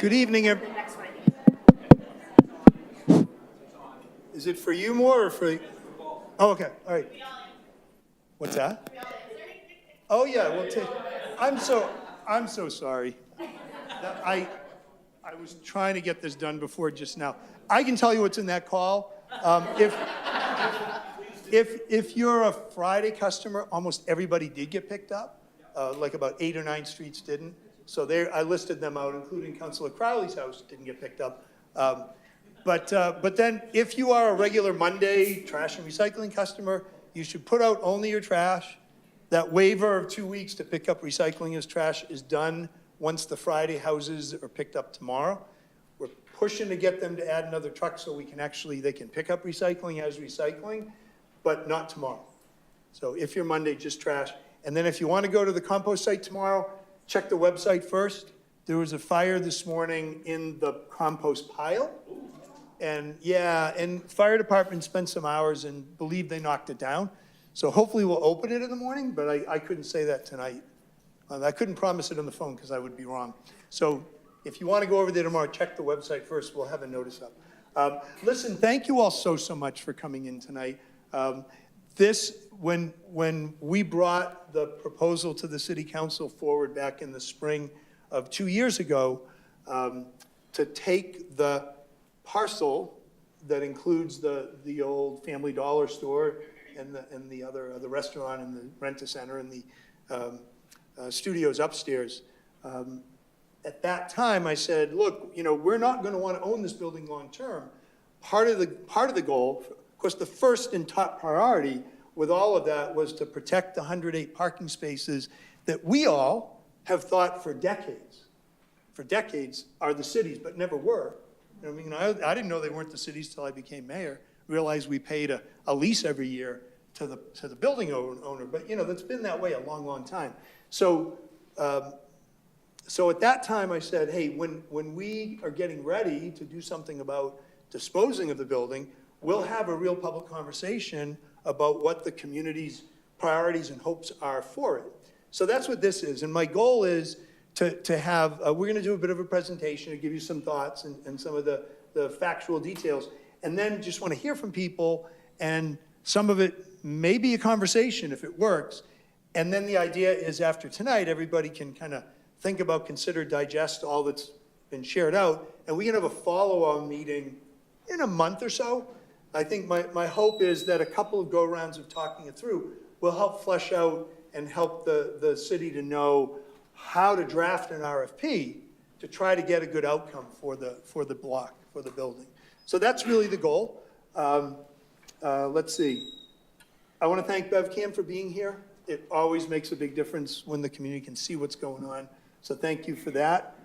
Good evening. Is it for you more or for? Oh, okay. All right. What's that? Oh, yeah. We'll take. I'm so sorry. I I was trying to get this done before just now. I can tell you what's in that call. If you're a Friday customer, almost everybody did get picked up. Like about 8 or 9 streets didn't. So I listed them out, including Councilor Crowley's house didn't get picked up. But then if you are a regular Monday trash and recycling customer, you should put out only your trash. That waiver of 2 weeks to pick up recycling as trash is done once the Friday houses are picked up tomorrow. We're pushing to get them to add another truck so they can pick up recycling as recycling, but not tomorrow. So if you're Monday, just trash. And then if you want to go to the compost site tomorrow, check the website first. There was a fire this morning in the compost pile. And fire department spent some hours and believe they knocked it down. So hopefully we'll open it in the morning, but I couldn't say that tonight. I couldn't promise it on the phone because I would be wrong. So if you want to go over there tomorrow, check the website first. We'll have a notice up. Listen, thank you all so much for coming in tonight. When we brought the proposal to the city council forward back in the spring of 2 years ago, to take the parcel that includes the old Family Dollar store and the restaurant and the rent-a-center and the studios upstairs. At that time, I said, look, we're not going to want to own this building long-term. Part of the goal, of course, the first and top priority with all of that was to protect the 108 parking spaces that we all have thought for decades are the cities, but never were. I didn't know they weren't the cities till I became mayor. Realized we paid a lease every year to the building owner, but that's been that way a long, long time. So at that time I said, hey, when we are getting ready to do something about disposing of the building, we'll have a real public conversation about what the community's priorities and hopes are for it. So that's what this is, and my goal is to have, we're going to do a bit of a presentation to give you some thoughts and some of the factual details, and then just want to hear from people, and some of it may be a conversation if it works, and then the idea is after tonight, everybody can kind of think about, consider, digest all that's been shared out, and we can have a follow-on meeting in a month or so. I think my hope is that a couple of go-rounds of talking it through will help flesh out and help the city to know how to draft an RFP to try to get a good outcome for the block, for the building. So that's really the goal. Let's see. I want to thank BevCam for being here. It always makes a big difference when the community can see what's going on. So thank you for that.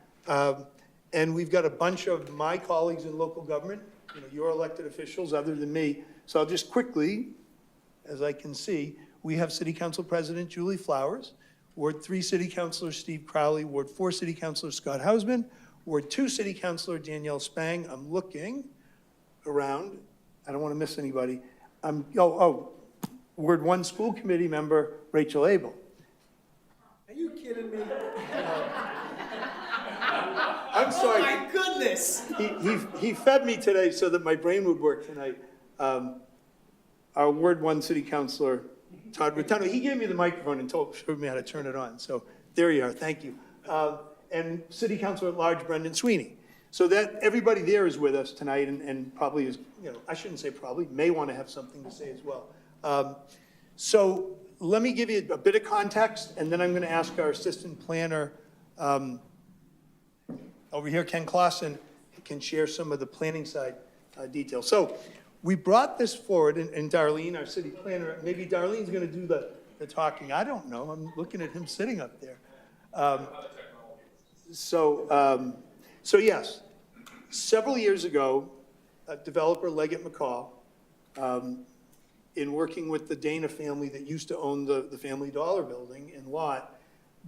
And we've got a bunch of my colleagues in local government, your elected officials other than me. So I'll just quickly, as I can see, we have City Council President Julie Flowers, Ward 3 City Councilor Steve Crowley, Ward 4 City Councilor Scott Hausman, Ward 2 City Councilor Danielle Spang. I'm looking around. I don't want to miss anybody. Ward 1 School Committee member Rachel Abel. Are you kidding me? I'm sorry. Oh my goodness. He fed me today so that my brain would work tonight. Our Ward 1 City Councilor, Todd Rotano, he gave me the microphone and showed me how to turn it on. So there you are, thank you. And City Councilor at Large, Brendan Sweeney. So that everybody there is with us tonight and probably is, I shouldn't say probably, may want to have something to say as well. So let me give you a bit of context, and then I'm going to ask our assistant planner over here, Ken Clausen, can share some of the planning side details. So we brought this forward, and Darlene, our city planner, maybe Darlene's going to do the talking. I don't know. I'm looking at him sitting up there. So yes, several years ago, developer Leggett McCall, in working with the Dana family that used to own the Family Dollar building in lot,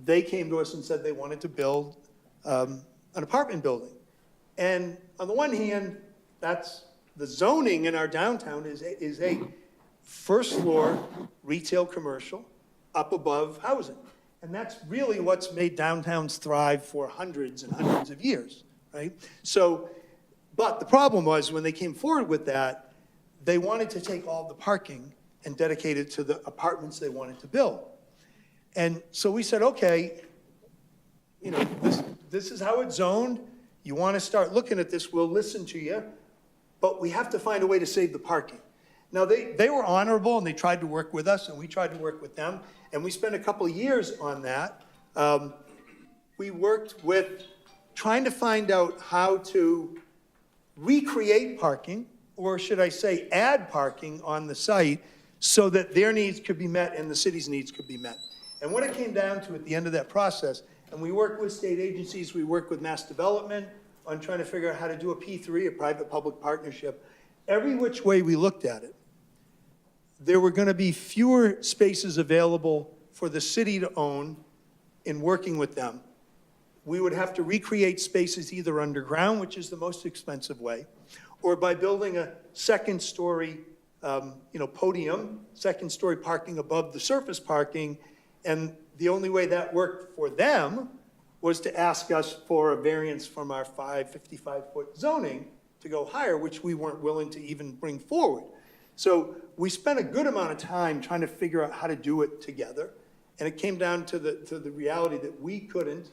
they came to us and said they wanted to build an apartment building. And on the one hand, that's the zoning in our downtown is a first floor retail commercial up above housing. And that's really what's made downtowns thrive for hundreds and hundreds of years, right? So, but the problem was when they came forward with that, they wanted to take all the parking and dedicate it to the apartments they wanted to build. And so we said, okay, you know, this is how it's zoned. You want to start looking at this, we'll listen to you, but we have to find a way to save the parking. Now, they were honorable and they tried to work with us and we tried to work with them. And we spent a couple of years on that. We worked with trying to find out how to recreate parking, or should I say add parking on the site so that their needs could be met and the city's needs could be met. And what it came down to at the end of that process, and we worked with state agencies, we worked with mass development on trying to figure out how to do a P3, a private-public partnership. Every which way we looked at it, there were going to be fewer spaces available for the city to own in working with them. We would have to recreate spaces either underground, which is the most expensive way, or by building a second-story podium, second-story parking above the surface parking. And the only way that worked for them was to ask us for a variance from our 55-foot zoning to go higher, which we weren't willing to even bring forward. So we spent a good amount of time trying to figure out how to do it together. And it came down to the reality that we couldn't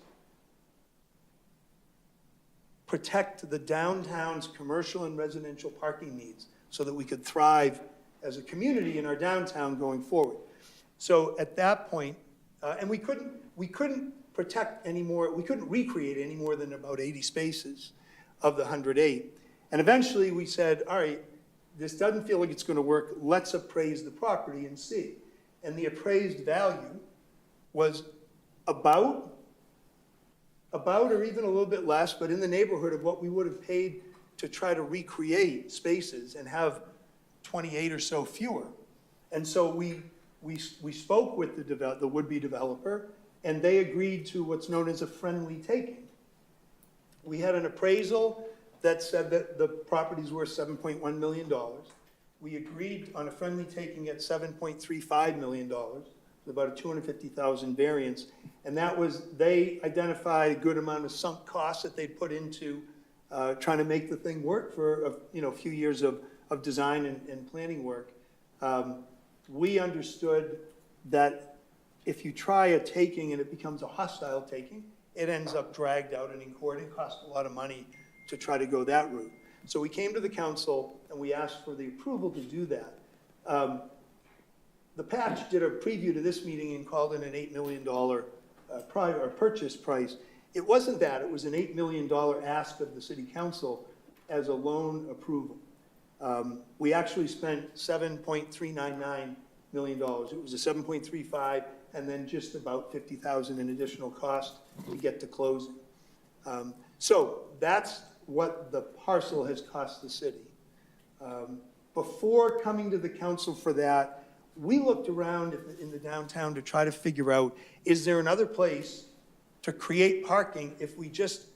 protect the downtown's commercial and residential parking needs so that we could thrive as a community in our downtown going forward. So at that point, and we couldn't protect any more, we couldn't recreate any more than about 80 spaces of the 108. And eventually we said, all right, this doesn't feel like it's going to work, let's appraise the property and see. And the appraised value was about or even a little bit less, but in the neighborhood of what we would have paid to try to recreate spaces and have 28 or so fewer. And so we spoke with the would-be developer, and they agreed to what's known as a friendly taking. We had an appraisal that said that the property's worth $7.1 million. We agreed on a friendly taking at $7.35 million, about a 250,000 variance. And that was, they identified a good amount of sunk costs that they'd put into trying to make the thing work for a few years of design and planning work. We understood that if you try a taking and it becomes a hostile taking, it ends up dragged out and in court. It costs a lot of money to try to go that route. So we came to the council and we asked for the approval to do that. The Patch did a preview to this meeting and called it an $8 million purchase price. It wasn't that, it was an $8 million ask of the city council as a loan approval. We actually spent $7.399 million. It was a 7.35 and then just about 50,000 in additional cost to get to closing. So that's what the parcel has cost the city. Before coming to the council for that, we looked around in the downtown to try to figure out, is there another place to create parking if we just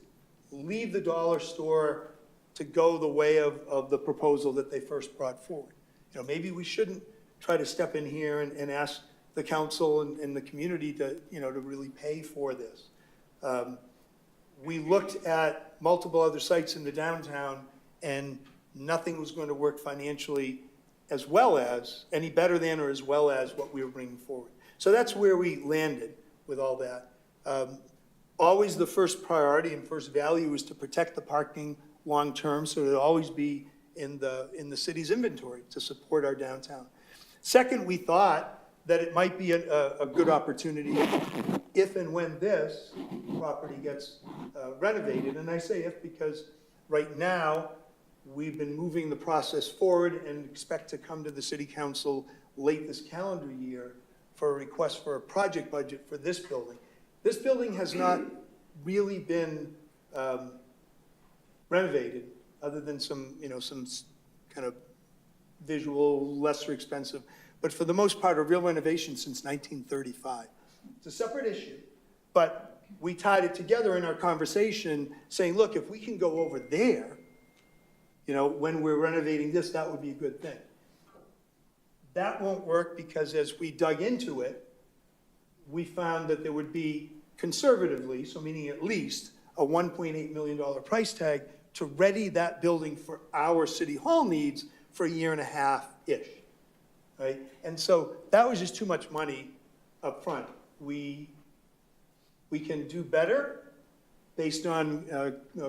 leave the dollar store to go the way of the proposal that they first brought forward? You know, maybe we shouldn't try to step in here and ask the council and the community to really pay for this. We looked at multiple other sites in the downtown and nothing was going to work financially as well as, any better than or as well as what we were bringing forward. So that's where we landed with all that. Always the first priority and first value is to protect the parking long-term, so it'll always be in the city's inventory to support our downtown. Second, we thought that it might be a good opportunity if and when this property gets renovated. And I say if because right now we've been moving the process forward and expect to come to the city council late this calendar year for a request for a project budget for this building. This building has not really been renovated other than some kind of visual, lesser expensive, but for the most part, a real renovation since 1935. It's a separate issue, but we tied it together in our conversation saying, look, if we can go over there, when we're renovating this, that would be a good thing. That won't work because as we dug into it, we found that there would be conservatively, so meaning at least, a $1.8 million price tag to ready that building for our city hall needs for a year and a half-ish, right? And so that was just too much money up front. We can do better based on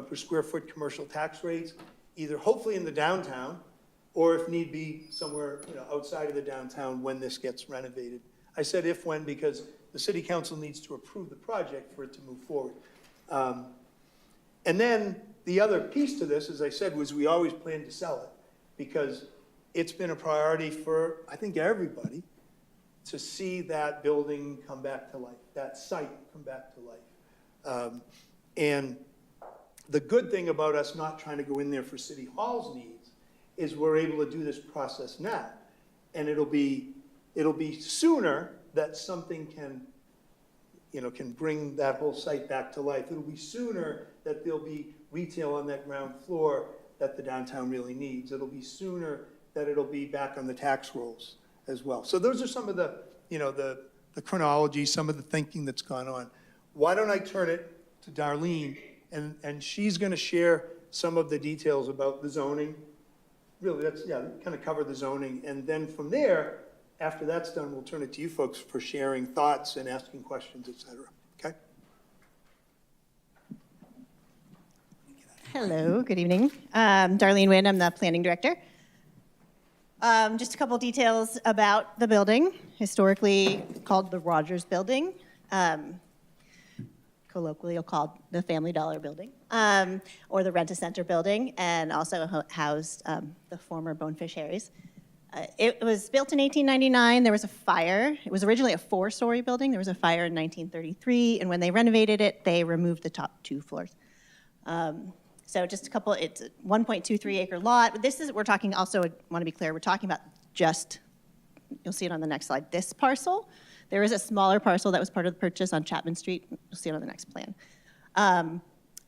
per square foot commercial tax rates, either hopefully in the downtown, or if need be, somewhere outside of the downtown when this gets renovated. I said if when because the city council needs to approve the project for it to move forward. And then the other piece to this, as I said, was we always planned to sell it because it's been a priority for, I think, everybody to see that building come back to life, that site come back to life. And the good thing about us not trying to go in there for City Hall's needs is we're able to do this process now. And it'll be sooner that something can bring that whole site back to life. It'll be sooner that there'll be retail on that ground floor that the downtown really needs. It'll be sooner that it'll be back on the tax rolls as well. So those are some of the chronology, some of the thinking that's gone on. Why don't I turn it to Darlene, and she's gonna share some of the details about the zoning. Really, kind of cover the zoning. And then from there, after that's done, we'll turn it to you folks for sharing thoughts and asking questions, et cetera. Okay? Hello, good evening. Darlene Wynn, I'm the planning director. Just a couple details about the building, historically called the Rogers Building, colloquially called the Family Dollar Building, or the Rent-A-Center Building, and also housed the former Bonefish Harry's. It was built in 1899. There was a fire. It was originally a 4-story building. There was a fire in 1933, and when they renovated it, they removed the top 2 floors. So just a couple, it's a 1.23 acre lot. We're talking also, I want to be clear, we're talking about just, you'll see it on the next slide, this parcel. There is a smaller parcel that was part of the purchase on Chapman Street. You'll see it on the next plan.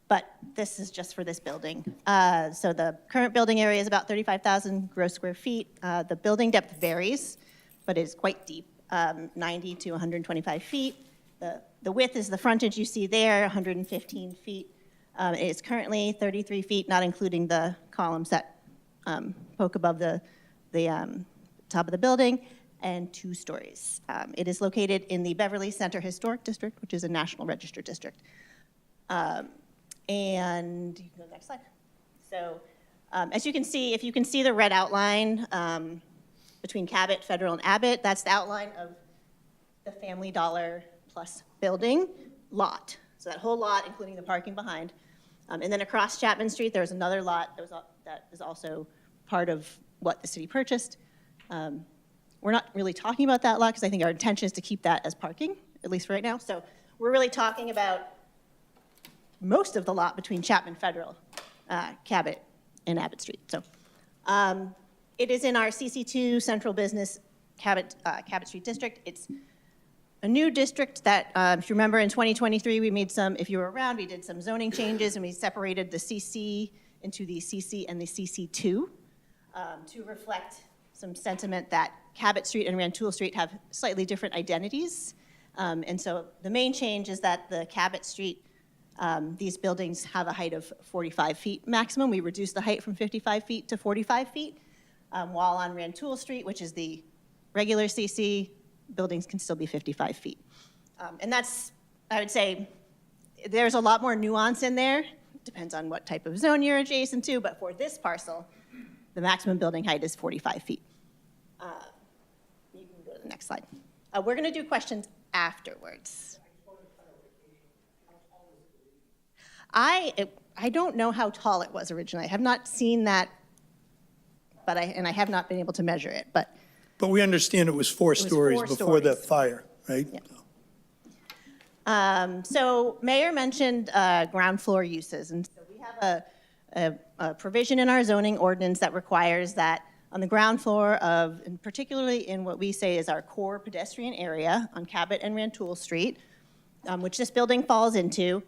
But this is just for this building. So the current building area is about 35,000 gross square feet. The building depth varies, but it's quite deep, 90 to 125 feet. The width is the frontage you see there, 115 feet. It is currently 33 feet, not including the columns that poke above the top of the building, and 2 stories. It is located in the Beverly Center Historic District, which is a National Register district. And you can go to the next slide. So as you can see, if you can see the red outline between Cabot, Federal, and Abbott, that's the outline of the Family Dollar Plus building lot. So that whole lot, including the parking behind. And then across Chapman Street, there's another lot that is also part of what the city purchased. We're not really talking about that lot because I think our intention is to keep that as parking, at least for right now. So we're really talking about most of the lot between Chapman, Federal, Cabot, and Abbott Street. So it is in our CC2 Central Business Cabot Street District. It's a new district that, if you remember, in 2023, we made some, if you were around, we did some zoning changes, and we separated the CC into the CC and the CC2 to reflect some sentiment that Cabot Street and Rantoul Street have slightly different identities. And so the main change is that the Cabot Street, these buildings have a height of 45 feet maximum. We reduced the height from 55 feet to 45 feet, while on Rantoul Street, which is the regular CC, buildings can still be 55 feet. And that's, I would say, there's a lot more nuance in there. Depends on what type of zone you're adjacent to, but for this parcel, the maximum building height is 45 feet. You can go to the next slide. We're gonna do questions afterwards. I don't know how tall it was originally. I have not seen that, but I have not been able to measure it, but we understand it was 4 stories before the fire, right? Yeah. So Mayor mentioned ground floor uses, and so we have a provision in our zoning ordinance that requires that on the ground floor of, and particularly in what we say is our core pedestrian area on Cabot and Rantoul Street, which this building falls into,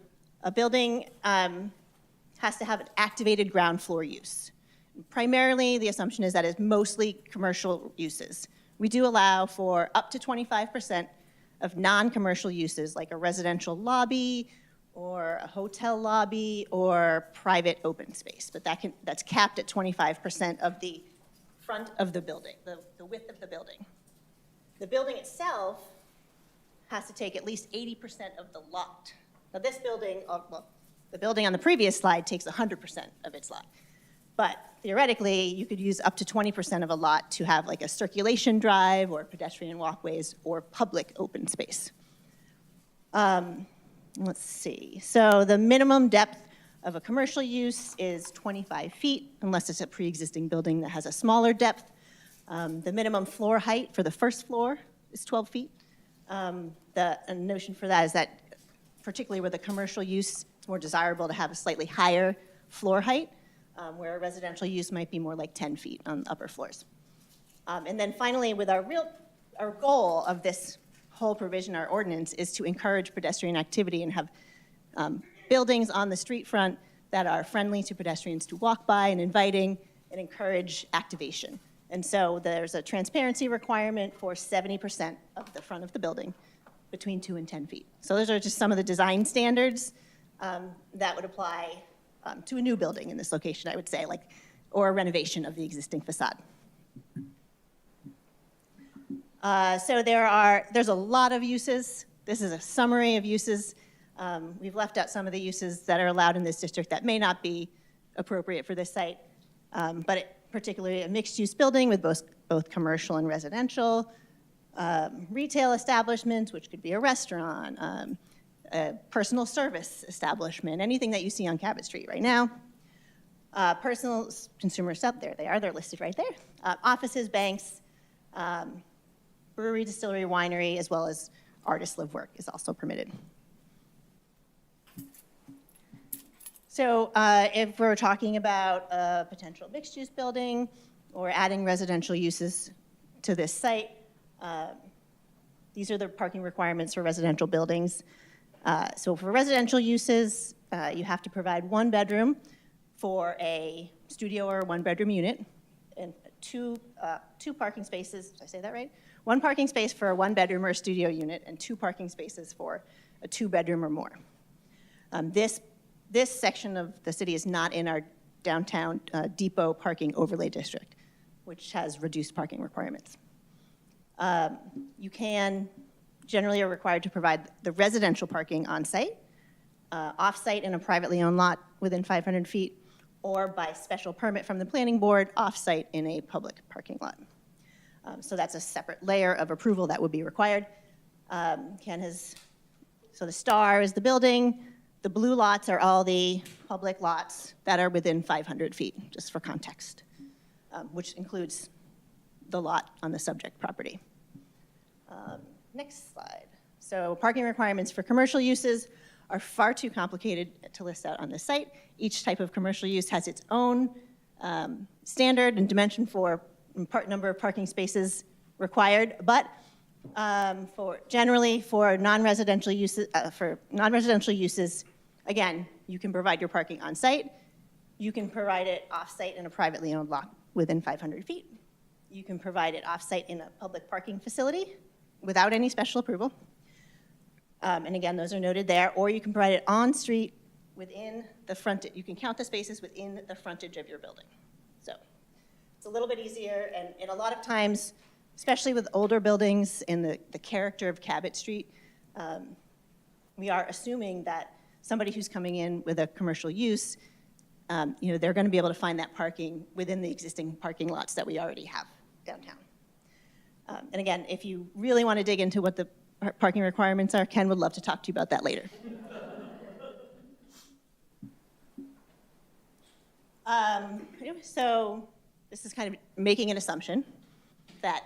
a building has to have an activated ground floor use. Primarily, the assumption is that it's mostly commercial uses. We do allow for up to 25% of non-commercial uses like a residential lobby or a hotel lobby or private open space. But that's capped at 25% of the front of the building, the width of the building. The building itself has to take at least 80% of the lot. Now this building, well, the building on the previous slide takes 100% of its lot. But theoretically, you could use up to 20% of a lot to have like a circulation drive or pedestrian walkways or public open space. Let's see. So the minimum depth of a commercial use is 25 feet, unless it's a pre-existing building that has a smaller depth. The minimum floor height for the first floor is 12 feet. The notion for that is that, particularly with a commercial use, it's more desirable to have a slightly higher floor height, where a residential use might be more like 10 feet on the upper floors. And then finally, with our goal of this whole provision, our ordinance, is to encourage pedestrian activity and have buildings on the street front that are friendly to pedestrians to walk by and inviting and encourage activation. And so there's a transparency requirement for 70% of the front of the building between 2 and 10 feet. So those are just some of the design standards that would apply to a new building in this location, I would say, or a renovation of the existing facade. So there's a lot of uses. This is a summary of uses. We've left out some of the uses that are allowed in this district that may not be appropriate for this site, but particularly a mixed-use building with both commercial and residential, retail establishments, which could be a restaurant, a personal service establishment, anything that you see on Cabot Street right now. Personal consumer stuff, there they are, they're listed right there. Offices, banks, brewery, distillery, winery, as well as artist live work is also permitted. So if we're talking about a potential mixed-use building or adding residential uses to this site, these are the parking requirements for residential buildings. So for residential uses, you have to provide 1 bedroom for a studio or 1-bedroom unit, and two parking spaces. Did I say that right? 1 parking space for a 1-bedroom or a studio unit, and 2 parking spaces for a 2-bedroom or more. This section of the city is not in our downtown depot parking overlay district, which has reduced parking requirements. You generally are required to provide the residential parking on site, off-site in a privately owned lot within 500 feet, or by special permit from the planning board, off-site in a public parking lot. So that's a separate layer of approval that would be required. So the star is the building. The blue lots are all the public lots that are within 500 feet, just for context, which includes the lot on the subject property. Next slide. So parking requirements for commercial uses are far too complicated to list out on this site. Each type of commercial use has its own standard and dimension for number of parking spaces required, but generally for non-residential uses, again, you can provide your parking on site. You can provide it off-site in a privately owned lot within 500 feet. You can provide it off-site in a public parking facility without any special approval. And again, those are noted there. Or you can provide it on-street within the frontage. You can count the spaces within the frontage of your building. So it's a little bit easier, and a lot of times, especially with older buildings and the character of Cabot Street, we are assuming that somebody who's coming in with a commercial use, they're going to be able to find that parking within the existing parking lots that we already have downtown. And again, if you really want to dig into what the parking requirements are, Ken would love to talk to you about that later. So this is kind of making an assumption that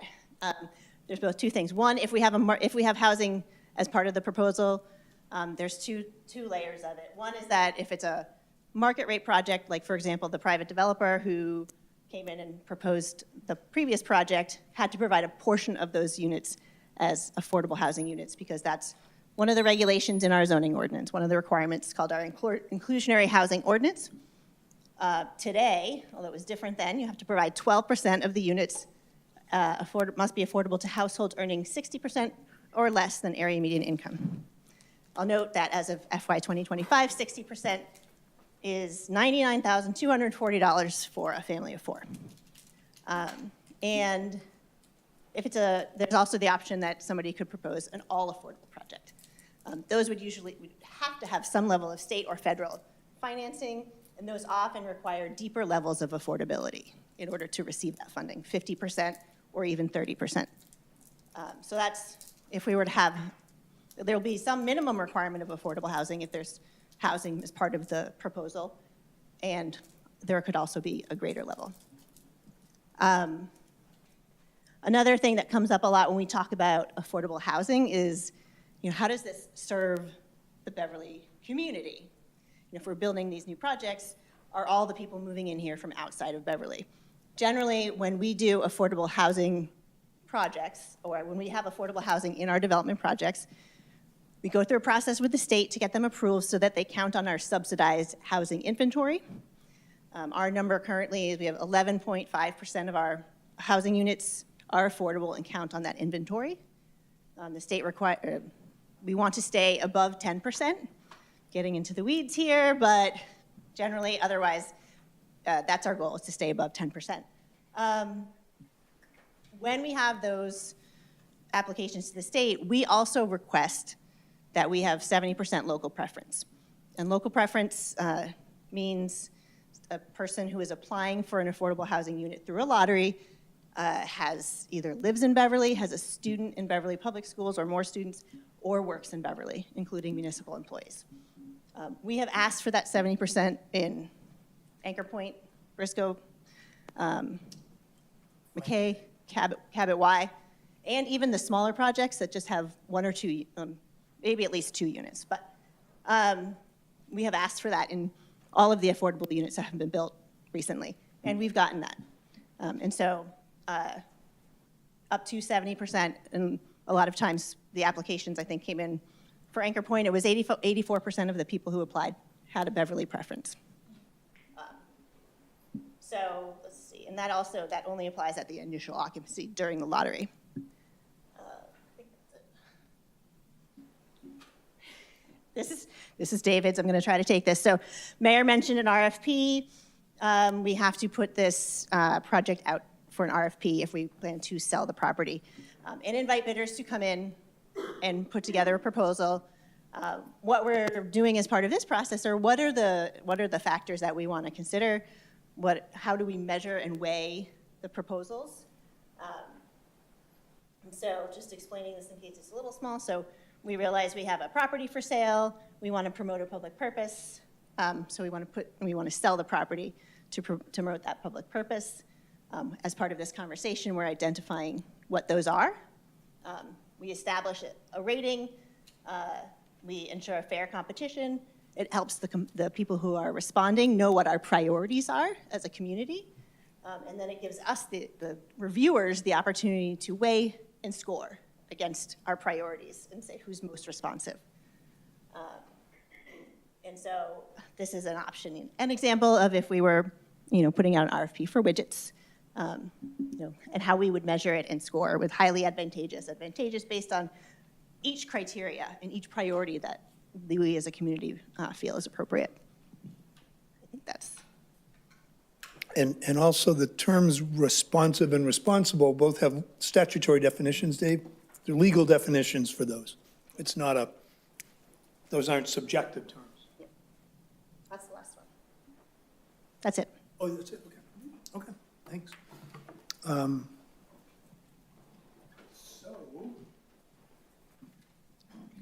there's both 2 things. One, if we have housing as part of the proposal, there's two layers of it. One is that if it's a market rate project, like for example, the private developer who came in and proposed the previous project had to provide a portion of those units as affordable housing units, because that's one of the regulations in our zoning ordinance, one of the requirements called our inclusionary housing ordinance. Today, although it was different then, you have to provide 12% of the units must be affordable to households earning 60% or less than area median income. I'll note that as of FY 2025, 60% is $99,240 for a family of 4. And if it's there's also the option that somebody could propose an all-affordable project. Those would have to have some level of state or federal financing, and those often require deeper levels of affordability in order to receive that funding, 50% or even 30%. So that's, if we were to have, there'll be some minimum requirement of affordable housing if there's housing as part of the proposal, and there could also be a greater level. Another thing that comes up a lot when we talk about affordable housing is, how does this serve the Beverly community? If we're building these new projects, are all the people moving in here from outside of Beverly? Generally, when we do affordable housing projects, or when we have affordable housing in our development projects, we go through a process with the state to get them approved so that they count on our subsidized housing inventory. Our number currently is we have 11.5% of our housing units are affordable and count on that inventory. The state we want to stay above 10%, getting into the weeds here, but generally, otherwise, that's our goal, is to stay above 10%. When we have those applications to the state, we also request that we have 70% local preference. And local preference means a person who is applying for an affordable housing unit through a lottery has either lives in Beverly, has a student in Beverly Public Schools or more students, or works in Beverly, including municipal employees. We have asked for that 70% in Anchor Point, Briscoe, McKay, Cabot Y, and even the smaller projects that just have 1 or 2, maybe at least 2 units. But we have asked for that in all of the affordable units that have been built recently, and we've gotten that. And so up to 70%, and a lot of times the applications, I think, came in for Anchor Point. It was 84% of the people who applied had a Beverly preference. So let's see, and that only applies at the initial occupancy during the lottery. I think that's it. This is David's. I'm going to try to take this. So Mayor mentioned an RFP. We have to put this project out for an RFP if we plan to sell the property, and invite bidders to come in and put together a proposal. What we're doing as part of this process are what are the factors that we want to consider? How do we measure and weigh the proposals? And so just explaining this in case it's a little small. So we realize we have a property for sale. We want to promote a public purpose. So we want to sell the property to promote that public purpose. As part of this conversation, we're identifying what those are. We establish a rating. We ensure a fair competition. It helps the people who are responding know what our priorities are as a community. And then it gives us, the reviewers, the opportunity to weigh and score against our priorities and say who's most responsive. And so this is an option, an example of if we were putting out an RFP for widgets, and how we would measure it and score with highly advantageous based on each criteria and each priority that we as a community feel is appropriate. I think that's. And also the terms responsive and responsible both have statutory definitions, Dave. They're legal definitions for those. It's not those aren't subjective terms. Yeah. That's the last one. That's it. Oh, that's it, okay. Okay, thanks. So,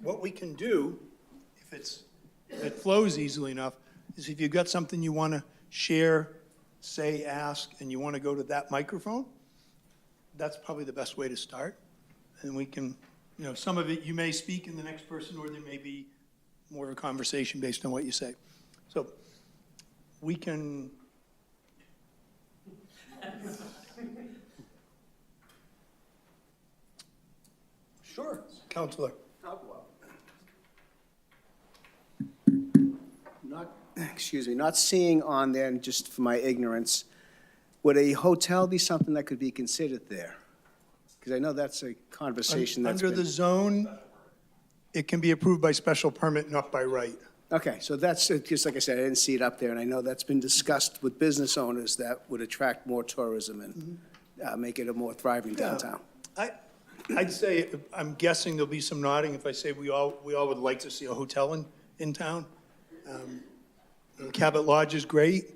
what we can do, if it flows easily enough, is if you've got something you want to share, say, ask, and you want to go to that microphone, that's probably the best way to start. And we can, some of it you may speak in the next person, or there may be more of a conversation based on what you say. So we can. Sure, Counselor. Not seeing on there, and just for my ignorance, would a hotel be something that could be considered there? Because I know that's a conversation that's Under the been... zone, it can be approved by special permit, not by right. Okay, so that's, just like I said, I didn't see it up there, and I know that's been discussed with business owners that would attract more tourism and make it a more thriving downtown. I'd say, I'm guessing there'll be some nodding if I say we all would like to see a hotel in town. Cabot Lodge is great.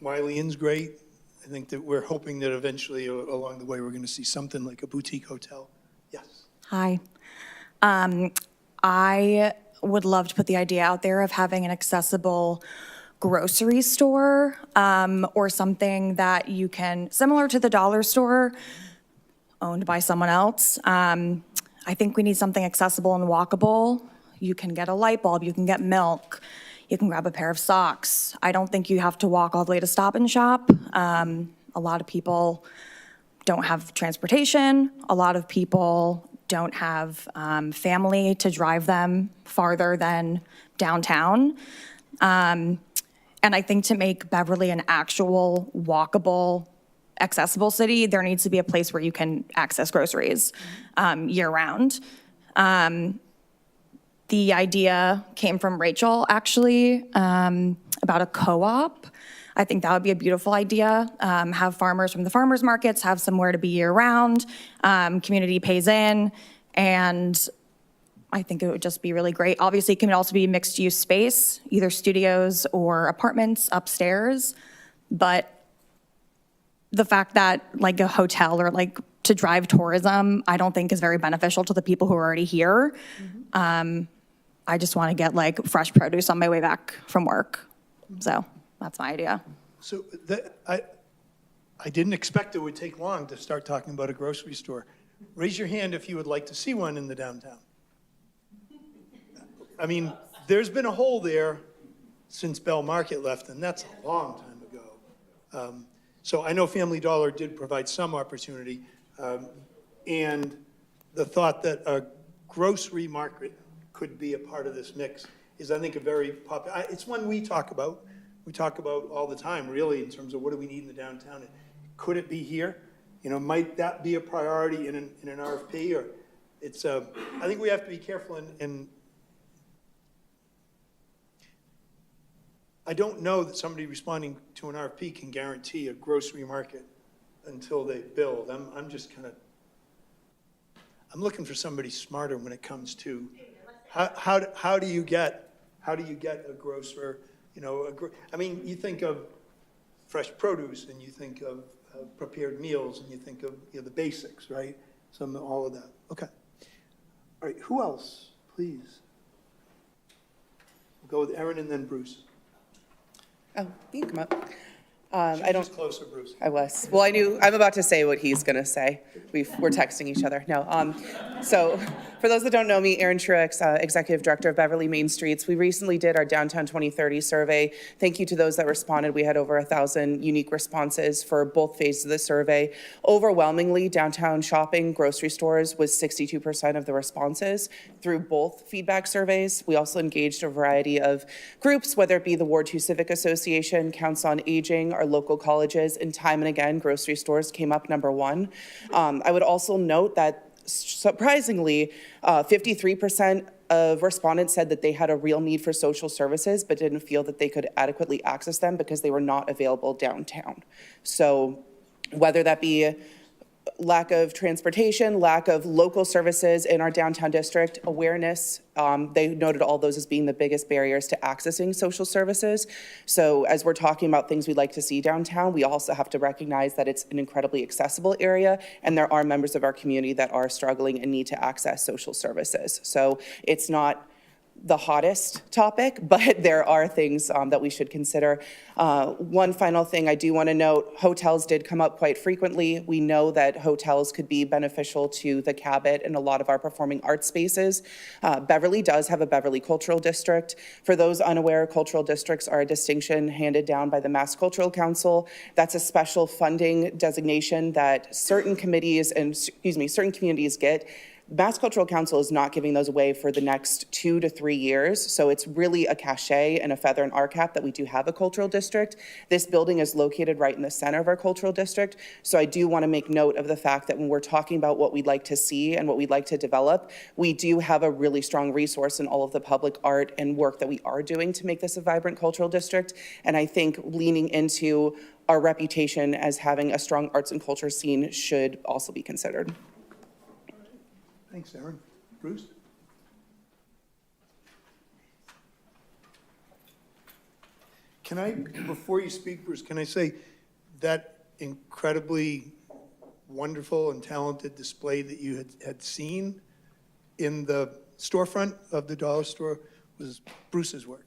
Wiley Inn's great. I think that we're hoping that eventually along the way, we're going to see something like a boutique hotel. Yes. Hi. I would love to put the idea out there of having an accessible grocery store or something that you can, similar to the dollar store owned by someone else. I think we need something accessible and walkable. You can get a light bulb, you can get milk, you can grab a pair of socks. I don't think you have to walk all the way to Stop and Shop. A lot of people don't have transportation. A lot of people don't have family to drive them farther than downtown. And I think to make Beverly an actual walkable, accessible city, there needs to be a place where you can access groceries year-round. The idea came from Rachel, actually, about a co-op. I think that would be a beautiful idea. Have farmers from the farmers markets have somewhere to be year-round. Community pays in, and I think it would just be really great. Obviously, it can also be mixed-use space, either studios or apartments upstairs. But the fact that like a hotel or like to drive tourism, I don't think is very beneficial to the people who are already here. I just want to get like fresh produce on my way back from work. So that's my idea. So I didn't expect it would take long to start talking about a grocery store. Raise your hand if you would like to see one in the downtown. I mean, there's been a hole there since Bell Market left, and that's a long time ago. So I know Family Dollar did provide some opportunity, and the thought that a grocery market could be a part of this mix is, I think, a very popular, it's one we talk about. We talk about all the time, really, in terms of what do we need in the downtown. Could it be here? You know, might that be a priority in an RFP? Or it's, I think we have to be careful, and I don't know that somebody responding to an RFP can guarantee a grocery market until they build. I'm just kind of, I'm looking for somebody smarter when it comes to how do you get a grocer, you know, I mean, you think of fresh produce and you think of prepared meals and you think of, you know, the basics, right? All of that. Okay. All right, who else, please? We'll go with Erin and then Bruce. Oh, you can come up. Just closer, Bruce. I was. Well, I'm about to say what he's going to say. We're texting each other. No. So for those that don't know me, Erin Truex, Executive Director of Beverly Main Streets. We recently did our Downtown 2030 survey. Thank you to those that responded. We had over 1,000 unique responses for both phases of the survey. Overwhelmingly, downtown shopping, grocery stores was 62% of the responses through both feedback surveys. We also engaged a variety of groups, whether it be the Ward 2 Civic Association, Council on Aging, our local colleges, and time and again, grocery stores came up number one. I would also note that surprisingly, 53% of respondents said that they had a real need for social services, but didn't feel that they could adequately access them because they were not available downtown. So whether that be lack of transportation, lack of local services in our downtown district, awareness, they noted all those as being the biggest barriers to accessing social services. So as we're talking about things we'd like to see downtown, we also have to recognize that it's an incredibly accessible area, and there are members of our community that are struggling and need to access social services. So it's not the hottest topic, but there are things that we should consider. One final thing I do want to note, hotels did come up quite frequently. We know that hotels could be beneficial to the Cabot and a lot of our performing arts spaces. Beverly does have a Beverly Cultural District. For those unaware, cultural districts are a distinction handed down by the Mass Cultural Council. That's a special funding designation that certain committees and, certain communities get. Mass Cultural Council is not giving those away for the next 2 to 3 years. So it's really a cachet and a feather in our cap that we do have a cultural district. This building is located right in the center of our cultural district. So I do want to make note of the fact that when we're talking about what we'd like to see and what we'd like to develop, we do have a really strong resource in all of the public art and work that we are doing to make this a vibrant cultural district. And I think leaning into our reputation as having a strong arts and culture scene should also be considered. Thanks, Aaron. Bruce? Can I, before you speak, Bruce, can I say that incredibly wonderful and talented display that you had seen in the storefront of the dollar store was Bruce's work?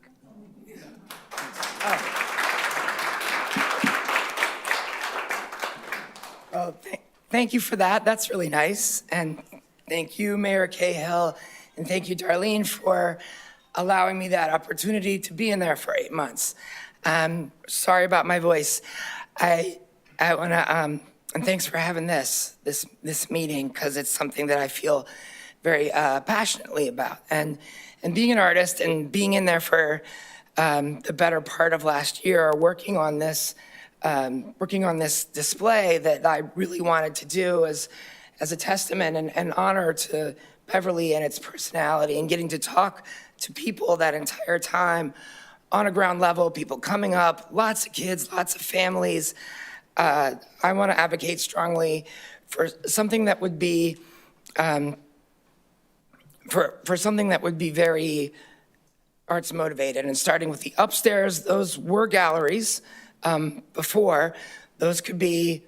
Oh, thank you for that. That's really nice. And thank you, Mayor Cahill, and thank you, Darlene, for allowing me that opportunity to be in there for 8 months. Sorry about my voice. I want to, and thanks for having this meeting, because it's something that I feel very passionately about. And being an artist and being in there for the better part of last year, working on this display that I really wanted to do as a testament and honor to Beverly and its personality, and getting to talk to people that entire time on a ground level, people coming up, lots of kids, lots of families. I want to advocate strongly for something that would be, for something that would be very arts motivated, and starting with the upstairs. Those were galleries before. Those could be,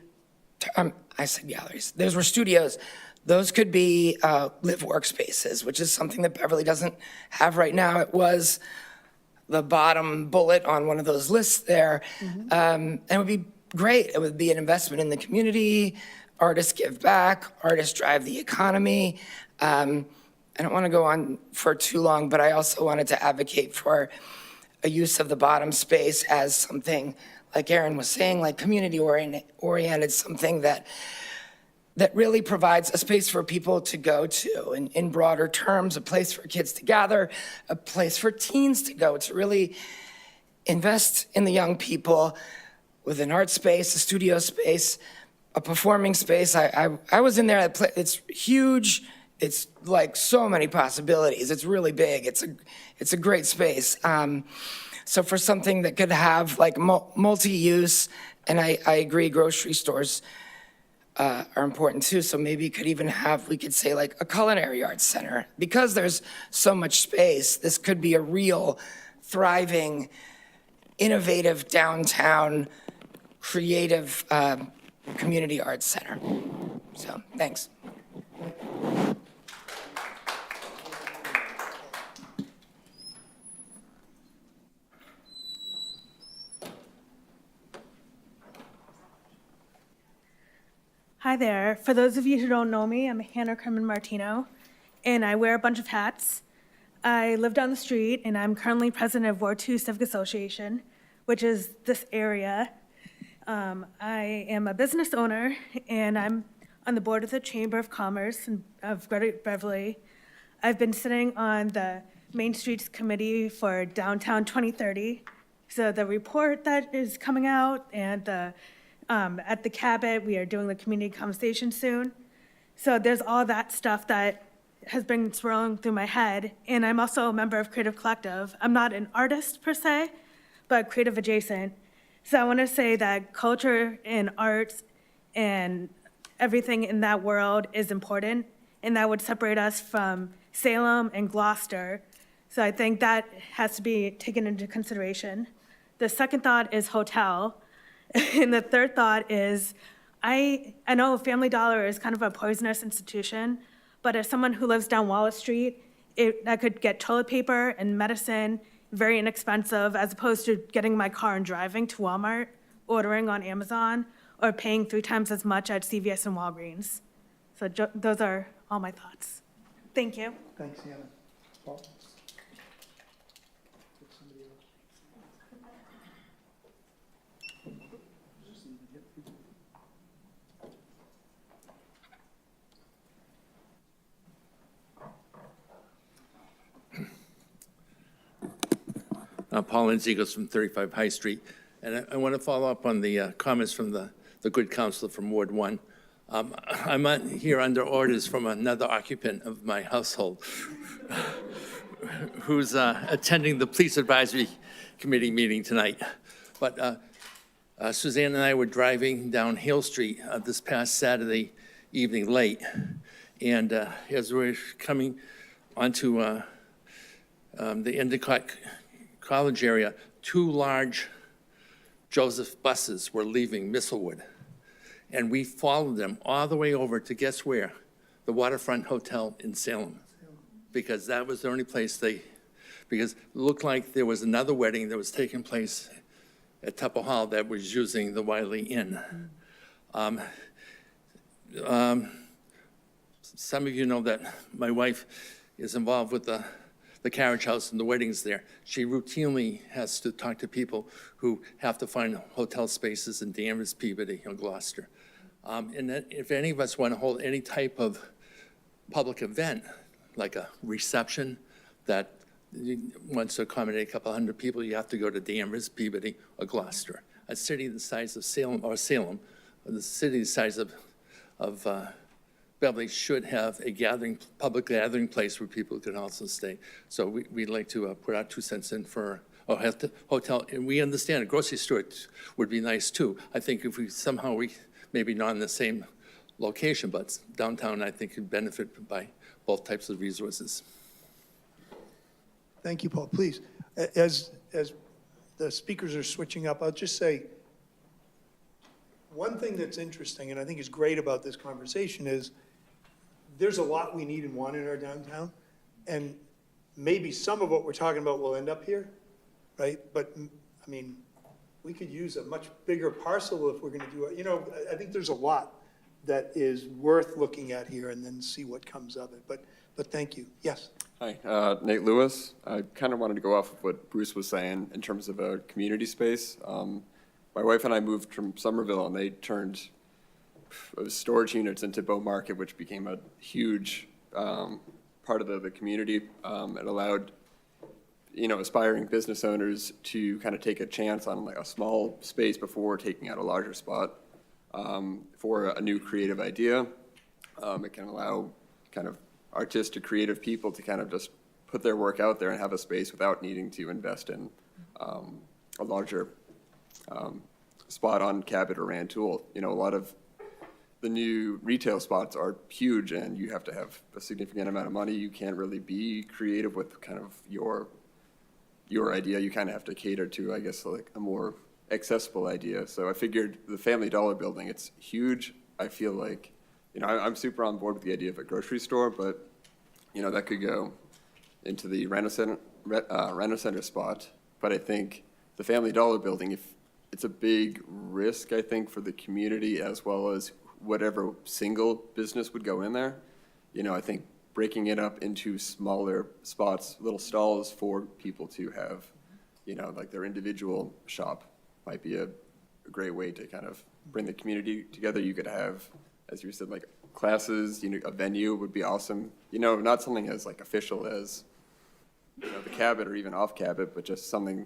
I said galleries, those were studios. Those could be live workspaces, which is something that Beverly doesn't have right now. It was the bottom bullet on one of those lists there. And it would be great. It would be an investment in the community. Artists give back, artists drive the economy. I don't want to go on for too long, but I also wanted to advocate for a use of the bottom space as something, like Aaron was saying, like community oriented, something that really provides a space for people to go to, in broader terms, a place for kids to gather, a place for teens to go, to really invest in the young people with an art space, a studio space, a performing space. I was in there, it's huge. It's like so many possibilities. It's really big. It's a great space. So for something that could have like multi-use, and I agree, grocery stores are important too. So maybe it could even have, we could say like a culinary arts center. Because there's so much space, this could be a real thriving, innovative downtown, creative community arts center. So thanks. Hi there. For those of you who don't know me, I'm Hannah Kerman Martino, and I wear a bunch of hats. I live down the street, and I'm currently president of Ward 2 Civic Association, which is this area. I am a business owner, and I'm on the board of the Chamber of Commerce of Greater Beverly. I've been sitting on the Main Streets Committee for Downtown 2030. So the report that is coming out, and at the Cabot, we are doing the community conversation soon. So there's all that stuff that has been swirling through my head. And I'm also a member of Creative Collective. I'm not an artist per se, but creative adjacent. So I want to say that culture and arts and everything in that world is important, and that would separate us from Salem and Gloucester. So I think that has to be taken into consideration. The second thought is hotel. And the third thought is, I know Family Dollar is kind of a poisonous institution, but as someone who lives down Wallace Street, I could get toilet paper and medicine, very inexpensive, as opposed to getting my car and driving to Walmart, ordering on Amazon, or paying 3 times as much at CVS and Walgreens. So those are all my thoughts. Thank you. Thanks, Hannah. Paul? Paul Enzigos from 35 High Street. And I want to follow up on the comments from the good counselor from Ward 1. I'm here under orders from another occupant of my household who's attending the Police Advisory Committee meeting tonight. But Suzanne and I were driving down Hale Street this past Saturday evening late. And as we were coming onto the Endicott College area, 2 large Joseph buses were leaving Mistlewood. And we followed them all the way over to, guess where? The Waterfront Hotel in Salem. Because that was the only place because it looked like there was another wedding that was taking place at Tupper Hall that was using the Wiley Inn. Some of you know that my wife is involved with the carriage house and the weddings there. She routinely has to talk to people who have to find hotel spaces in Danvers, Peabody, or Gloucester. And that if any of us want to hold any type of public event, like a reception that wants to accommodate a couple hundred people, you have to go to Danvers, Peabody, or Gloucester. A city the size of Salem, the city the size of Beverly should have a public gathering place where people can also stay. So we'd like to put our 2 cents in for a hotel, and we understand a grocery store would be nice too. I think if we maybe not in the same location, but downtown, I think could benefit by both types of resources. Thank you, Paul. Please, as the speakers are switching up, I'll just say, one thing that's interesting, and I think is great about this conversation, is there's a lot we need and want in our downtown, and maybe some of what we're talking about will end up here, right? But, I mean, we could use a much bigger parcel if we're gonna do it. I think there's a lot that is worth looking at here and then see what comes of it. But thank you. Yes? Hi, Nate Lewis. I kind of wanted to go off of what Bruce was saying in terms of a community space. My wife and I moved from Somerville, and they turned storage units into Bow Market, which became a huge part of the community. It allowed, aspiring business owners to kind of take a chance on like a small space before taking out a larger spot for a new creative idea. It can allow kind of artistic, creative people to kind of just put their work out there and have a space without needing to invest in a larger spot on Cabot or Rantoul. A lot of the new retail spots are huge, and you have to have a significant amount of money. You can't really be creative with kind of your idea. You kind of have to cater to, I guess, like a more accessible idea. So I figured the Family Dollar building, it's huge. I feel like, I'm super on board with the idea of a grocery store, but, that could go into the Rent-A-Center spot. But I think the Family Dollar building, if it's a big risk, I think, for the community as well as whatever single business would go in there. I think breaking it up into smaller spots, little stalls for people to have, like their individual shop might be a great way to kind of bring the community together. You could have, as you said, like classes, a venue would be awesome. Not something as like official as, the Cabot or even off Cabot, but just something,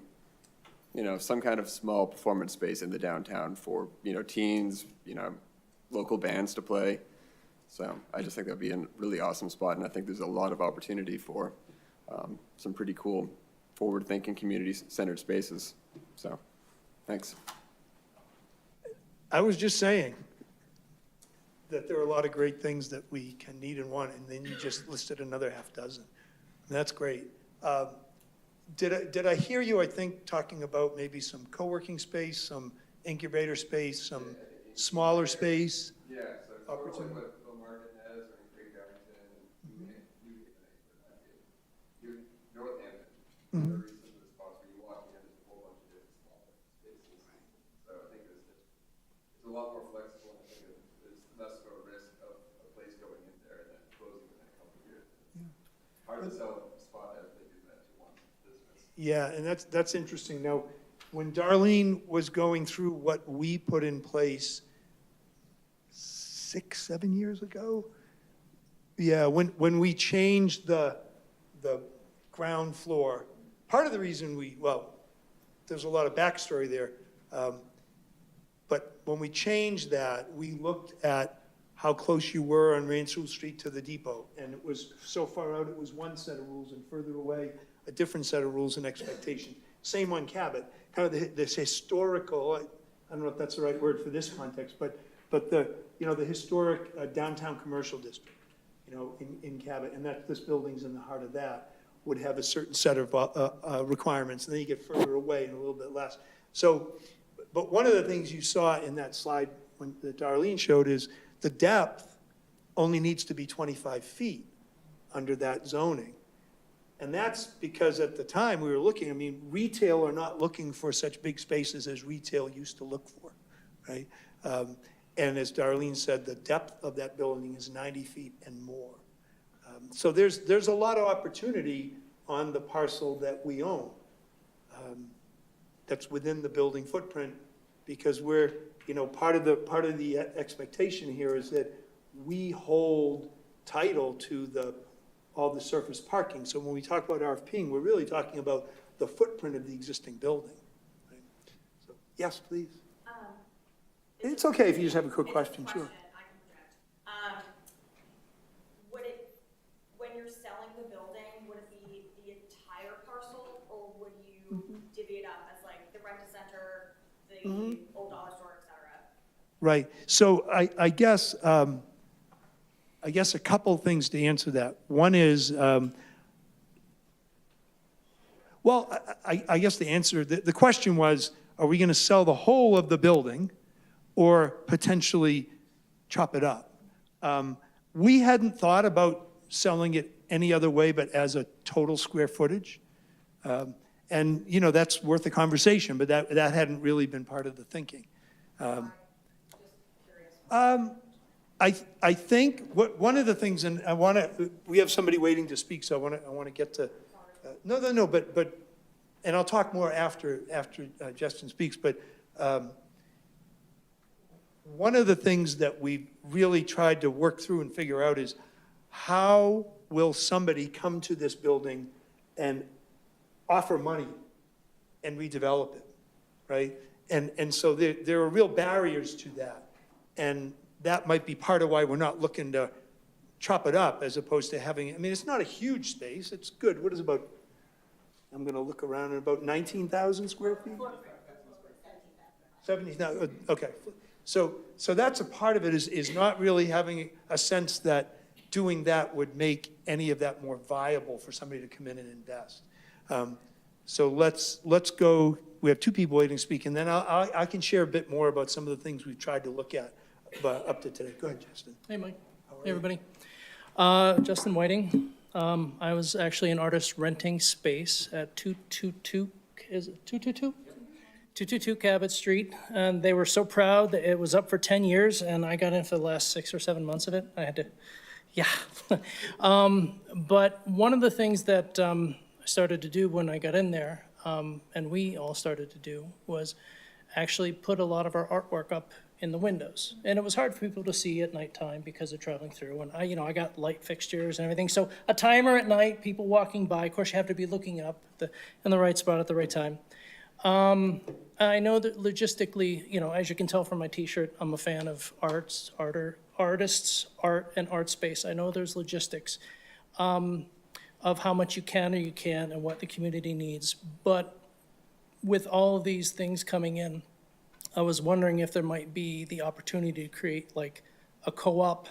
some kind of small performance space in the downtown for, teens, local bands to play. So I just think that'd be a really awesome spot, and I think there's a lot of opportunity for some pretty cool, forward-thinking, community-centered spaces. So, thanks. I was just saying that there are a lot of great things that we can need and want, and then you just listed another half dozen. And that's great. Did I hear you, I think, talking about maybe some co-working space, some incubator space, some smaller space? Yeah, so opportunity. what Bill Martin has, or Great Barrington, Northampton. The reason for the spots where you walk in, there's a whole bunch of different smaller spaces. So I think it's a lot more flexible, and I think there's less of a risk of a place going in there and then closing within a couple of years. Hard to sell a spot as they do that to one business. Yeah, and that's interesting. Now, when Darlene was going through what we put in place 6-7 years ago, yeah, when we changed the ground floor, part of the reason there's a lot of backstory there. But when we changed that, we looked at how close you were on Ransoul Street to the depot. And it was so far out, it was one set of rules, and further away, a different set of rules and expectations. Same on Cabot, kind of this historical, I don't know if that's the right word for this context, but the, the historic downtown commercial district, in Cabot, and that this building's in the heart of that, would have a certain set of requirements, and then you get further away and a little bit less. So, but one of the things you saw in that slide that Darlene showed is the depth only needs to be 25 feet under that zoning. And that's because at the time we were looking, retail are not looking for such big spaces as retail used to look for, right? And as Darlene said, the depth of that building is 90 feet and more. So there's a lot of opportunity on the parcel that we own that's within the building footprint, because we're, part of the expectation here is that we hold title to all the surface parking. So when we talk about RFPing, we're really talking about the footprint of the existing building. Right? So, yes, please. It's okay if you just have a quick question, sure. I can project. When you're selling the building, would it be the entire parcel, or would you divvy it up as like the rent-a-center, the old dollar store, et cetera? Right. So I guess a couple things to answer that. One is, I guess the question was, are we going to sell the whole of the building or potentially chop it up? We hadn't thought about selling it any other way but as a total square footage. And, that's worth a conversation, but that hadn't really been part of the thinking. I think one of the things, and we have somebody waiting to speak, so I want to get to, no, but, and I'll talk more after Justin speaks, but one of the things that we really tried to work through and figure out is how will somebody come to this building and offer money and redevelop it, right? And so there are real barriers to that. And that might be part of why we're not looking to chop it up as opposed to having, it's not a huge space. It's good. What is about, I'm going to look around at about 19,000 square feet? 70,000, okay. So that's a part of it is not really having a sense that doing that would make any of that more viable for somebody to come in and invest. So let's go. We have two people waiting to speak, and then I can share a bit more about some of the things we've tried to look at up to today. Go ahead, Justin. Hey, Mike. Hey, everybody. Justin Whiting. I was actually an artist renting space at 222, is it 222? 222 Cabot Street, and they were so proud that it was up for 10 years, and I got in for the last 6 or 7 months of it. I had to, yeah. But one of the things that I started to do when I got in there, and we all started to do, was actually put a lot of our artwork up in the windows. And it was hard for people to see at nighttime because of traveling through. And I got light fixtures and everything. So a timer at night, people walking by, of course you have to be looking up in the right spot at the right time. I know that logistically, as you can tell from my t-shirt, I'm a fan of artists, art, and art space. I know there's logistics of how much you can or you can't and what the community needs. But with all of these things coming in, I was wondering if there might be the opportunity to create like a co-op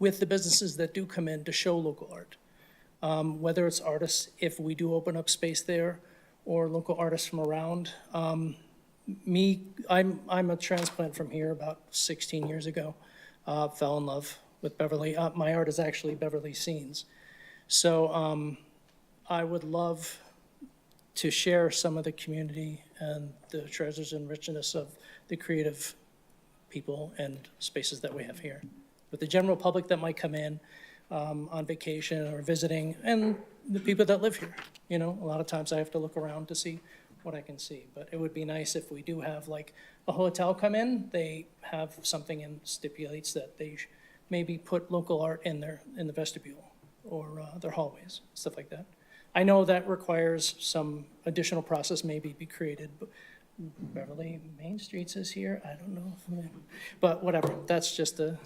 with the businesses that do come in to show local art. Whether it's artists, if we do open up space there, or local artists from around. I'm a transplant from here about 16 years ago. Fell in love with Beverly. My art is actually Beverly scenes. So I would love to share some of the community and the treasures and richness of the creative people and spaces that we have here. With the general public that might come in on vacation or visiting, and the people that live here. A lot of times I have to look around to see what I can see. But it would be nice if we do have like a hotel come in, they have something and stipulates that they maybe put local art in the vestibule or their hallways, stuff like that. I know that requires some additional process maybe be created, but Beverly Main Streets is here, I don't know, but whatever, that's just a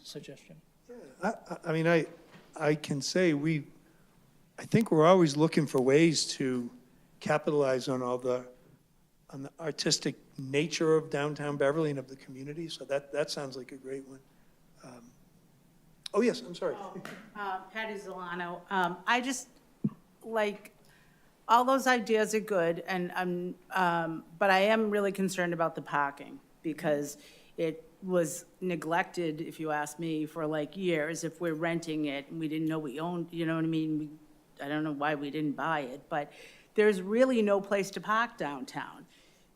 suggestion. I mean, I can say I think we're always looking for ways to capitalize on the artistic nature of downtown Beverly and of the community, so that sounds like a great one. Oh, yes, I'm sorry. Patty Zolano. I just, like, all those ideas are good, and but I am really concerned about the parking, because it was neglected, if you ask me, for like years. If we're renting it and we didn't know we owned, you know what I mean? I don't know why we didn't buy it, but there's really no place to park downtown.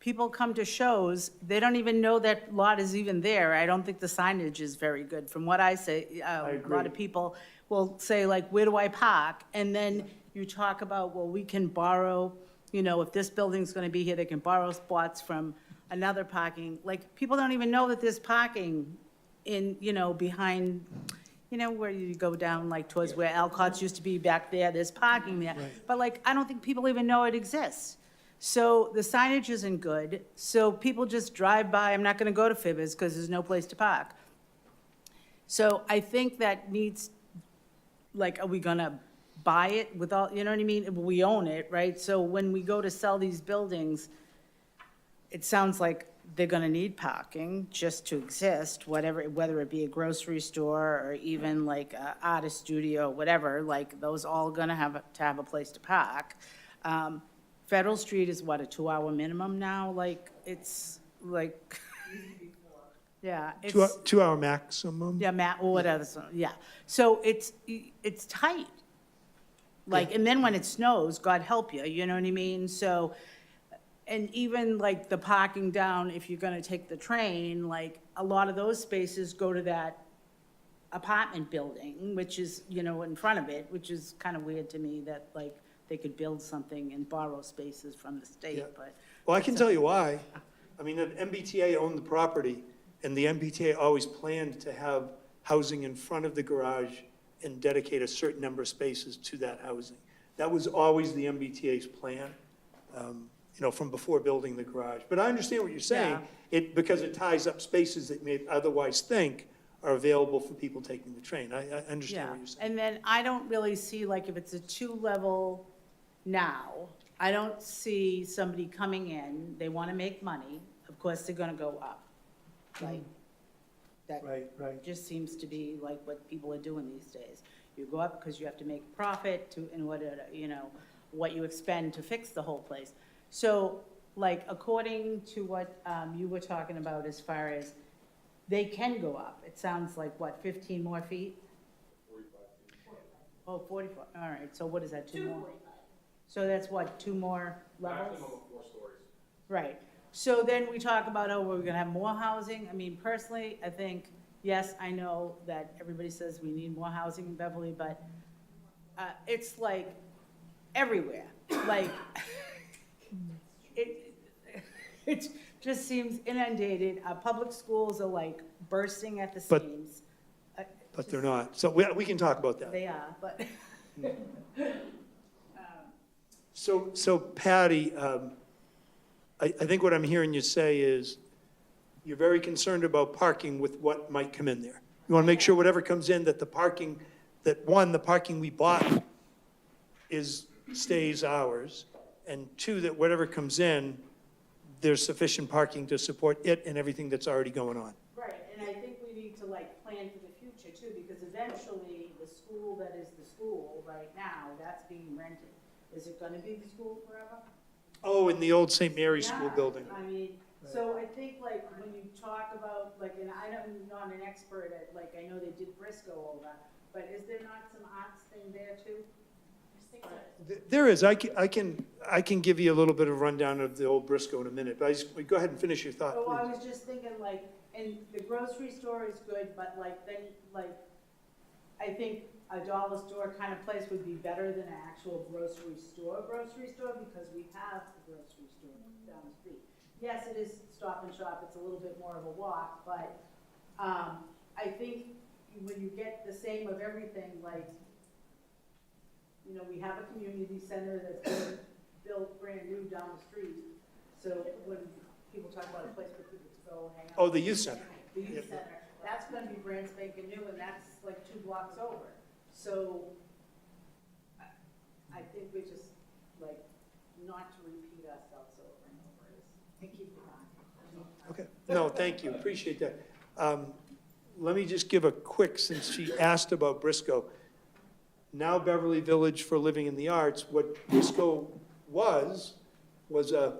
People come to shows, they don't even know that lot is even there. I don't think the signage is very good. From what I say, a lot of people will say, like, where do I park? And then you talk about, well, we can borrow, you know, if this building's gonna be here, they can borrow spots from another parking. Like, people don't even know that there's parking in, you know, behind, you know, where you go down, like, towards where Alcott's used to be back there, there's parking there. But, like, I don't think people even know it exists. So the signage isn't good, so people just drive by. I'm not gonna go to Fibbers because there's no place to park. So I think that needs, like, are we gonna buy it with all, you know what I mean? We own it, right? So when we go to sell these buildings, it sounds like they're gonna need parking just to exist, whatever, whether it be a grocery store or even like a artist studio, whatever, like, those all gonna have to have a place to park. Federal Street is what, a 2-hour minimum now? Like, it's like, yeah. it's 2 hour maximum? Yeah, or whatever, yeah. So it's tight. Like, and then when it snows, God help you, you know what I mean? So, and even like the parking down, if you're gonna take the train, like, a lot of those spaces go to that apartment building, which is, you know, in front of it, which is kind of weird to me that, like, they could build something and borrow spaces from the state, Yeah. but. Well, I can tell you why. I mean, the MBTA owned the property, and the MBTA always planned to have housing in front of the garage and dedicate a certain number of spaces to that housing. That was always the MBTA's plan, you know, from before building the garage. But I understand what you're saying, because it ties up spaces that you may otherwise think are available for people taking the train. I understand what you're saying. And then I don't really see, like, if it's a 2-level now, I don't see somebody coming in, they want to make money, of course, they're going to go up. Like, that Right. just seems to be like what people are doing these days. You go up because you have to make profit in order to, you know, what you expend to fix the whole place. So, like, according to what you were talking about as far as, they can go up. It sounds like, what, 15 more feet? 45 feet. Oh, 44, all right, so what is that, 2 more? So that's what, 2 more levels? Maximum of 4 stories. Right, so then we talk about, oh, we're gonna have more housing. I mean, personally, I think, yes, I know that everybody says we need more housing in Beverly, but it's like everywhere, like, it just seems inundated. Public schools are like bursting at the But- seams. But they're not. So we can talk about that. They are, but. So Patty, I think what I'm hearing you say is you're very concerned about parking with what might come in there. You want to make sure whatever comes in, that the parking we bought stays ours, and 2, that whatever comes in, there's sufficient parking to support it and everything that's already going on. Right, and I think we need to like plan for the future too, because eventually the school that is the school right now, that's being rented. Is it gonna be the school forever? Oh, in the old St. Mary's School Yeah, building. I mean, so I think like when you talk about, like, and I'm not an expert at, like, I know they did Briscoe over, but is there not some arts thing there too? There is. I can give you a little bit of rundown of the old Briscoe in a minute, but go ahead and finish your thought, Oh, I please. was just thinking, like, and the grocery store is good, but like, then, like, I think a dollar store kind of place would be better than an actual grocery store, because we have a grocery store down the street. Yes, it is Stop and Shop, it's a little bit more of a walk, but, I think when you get the same of everything, like you know, we have a community center that's being built brand new down the street. So when people talk about a place for people to go hang out. Oh, the youth center. The youth center, that's gonna be brand spanking new, and that's like 2 blocks over. So I think we just, like, not to repeat ourselves over and over and keep it on. Okay, no, thank you, appreciate that. Let me just give a quick, since she asked about Briscoe. Now Beverly Village for Living in the Arts, what Briscoe was a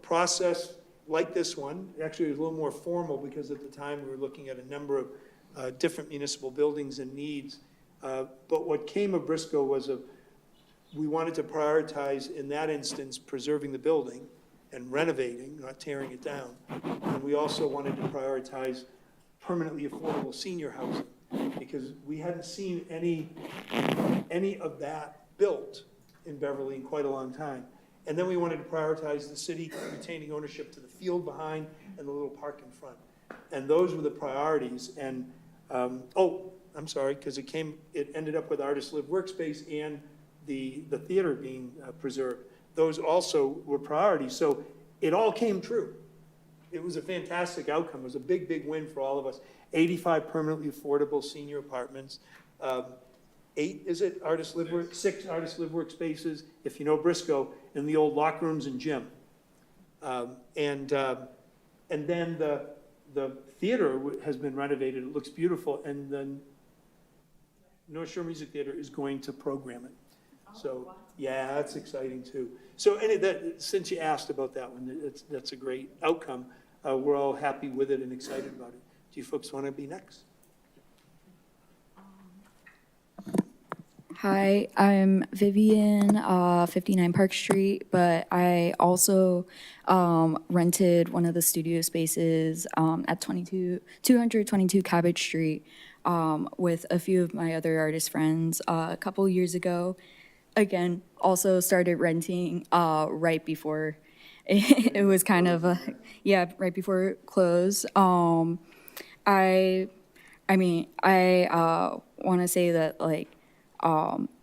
process like this one. Actually, it was a little more formal because at the time we were looking at a number of different municipal buildings and needs. But what came of Briscoe was we wanted to prioritize, in that instance, preserving the building and renovating, not tearing it down. And we also wanted to prioritize permanently affordable senior housing, because we hadn't seen any of that built in Beverly in quite a long time. And then we wanted to prioritize the city retaining ownership to the field behind and the little park in front. And those were the priorities. And, I'm sorry, because it ended up with Artist Live Workspace and the theater being preserved. Those also were priorities. So it all came true. It was a fantastic outcome. It was a big, big win for all of us. 85 permanently affordable senior apartments. 8, is it, Artist Live Work? 6 Artist Live Workspaces, if you know Briscoe, in the old locker rooms and gym. And then the theater has been renovated. It looks beautiful. And the North Shore Music Theater is going to program it. So, yeah, that's exciting too. So, since you asked about that one, that's a great outcome. We're all happy with it and excited about it. Do you folks want to be next? Hi, I'm Vivian, 59 Park Street, but I also rented one of the studio spaces at 222 Cabbage Street with a few of my other artist friends a couple years ago. Again, also started renting right before it was kind of, right before it closed. I want to say that, like,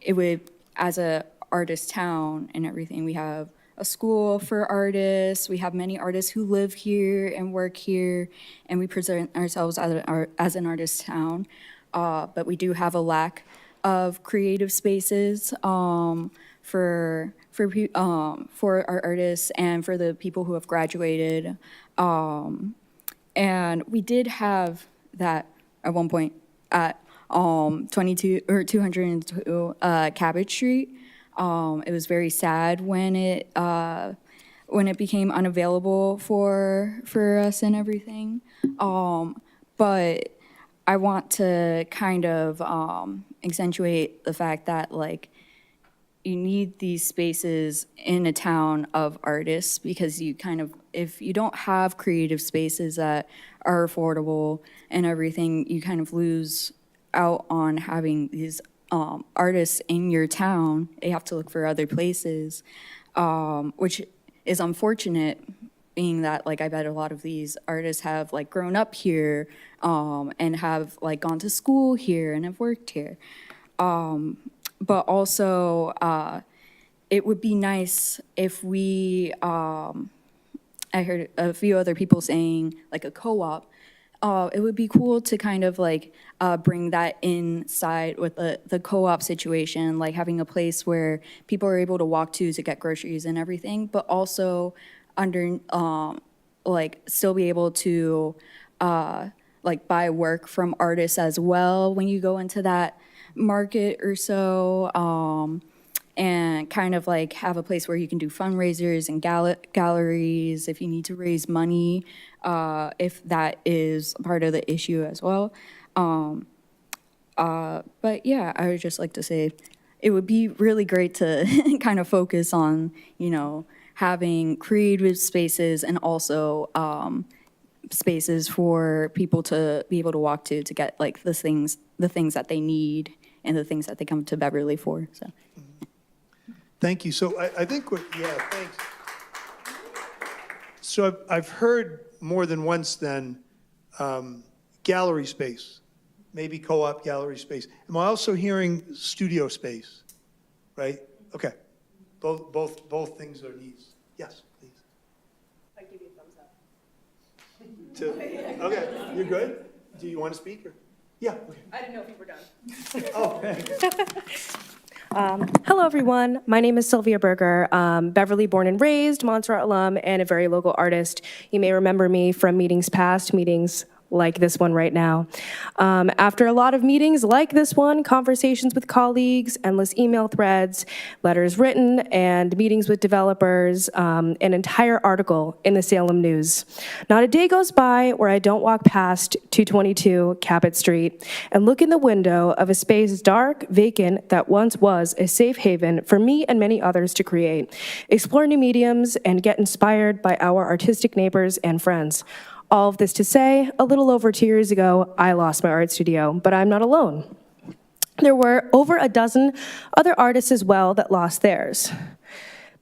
it would, as a artist town and everything, we have a school for artists, we have many artists who live here and work here, and we present ourselves as an artist town. But we do have a lack of creative spaces for our artists and for the people who have graduated. And we did have that at one point at 202 Cabbage Street. It was very sad when it became unavailable for us and everything. But I want to kind of accentuate the fact that, like, you need these spaces in a town of artists, because you kind of, if you don't have creative spaces that are affordable and everything, you kind of lose out on having these artists in your town. They have to look for other places, which is unfortunate, being that, like, I bet a lot of these artists have, like, grown up here and have, like, gone to school here and have worked here. But also, it would be nice if we, I heard a few other people saying, like, a co-op. It would be cool to kind of, like, bring that inside with the co-op situation, like having a place where people are able to walk to get groceries and everything, but also like, still be able to, like, buy work from artists as well when you go into that market or so, and kind of, like, have a place where you can do fundraisers and galleries if you need to raise money, if that is part of the issue as well. But yeah, I would just like to say it would be really great to kind of focus on, you know, having creative spaces and also spaces for people to be able to walk to get, like, the things that they need and the things that they come to Beverly for. So. Thank you. So I think, thanks. So I've heard more than once then, gallery space. maybe co-op gallery space. Am I also hearing studio space? Right? Okay. Both things are needs. Yes, please. I give you a thumbs up. Okay, you're good? Do you want to speak or? Yeah. Okay. I didn't know if you were done. Oh, thanks. Hello, everyone. My name is Sylvia Berger, Beverly born and raised, Montserrat alum, and a very local artist. You may remember me from meetings past, meetings like this one right now. After a lot of meetings like this one, conversations with colleagues, endless email threads, letters written, and meetings with developers, an entire article in the Salem News. Not a day goes by where I don't walk past 222 Cabot Street and look in the window of a space dark, vacant, that once was a safe haven for me and many others to create, explore new mediums, and get inspired by our artistic neighbors and friends. All of this to say, a little over 2 years ago, I lost my art studio, but I'm not alone. There were over a dozen other artists as well that lost theirs.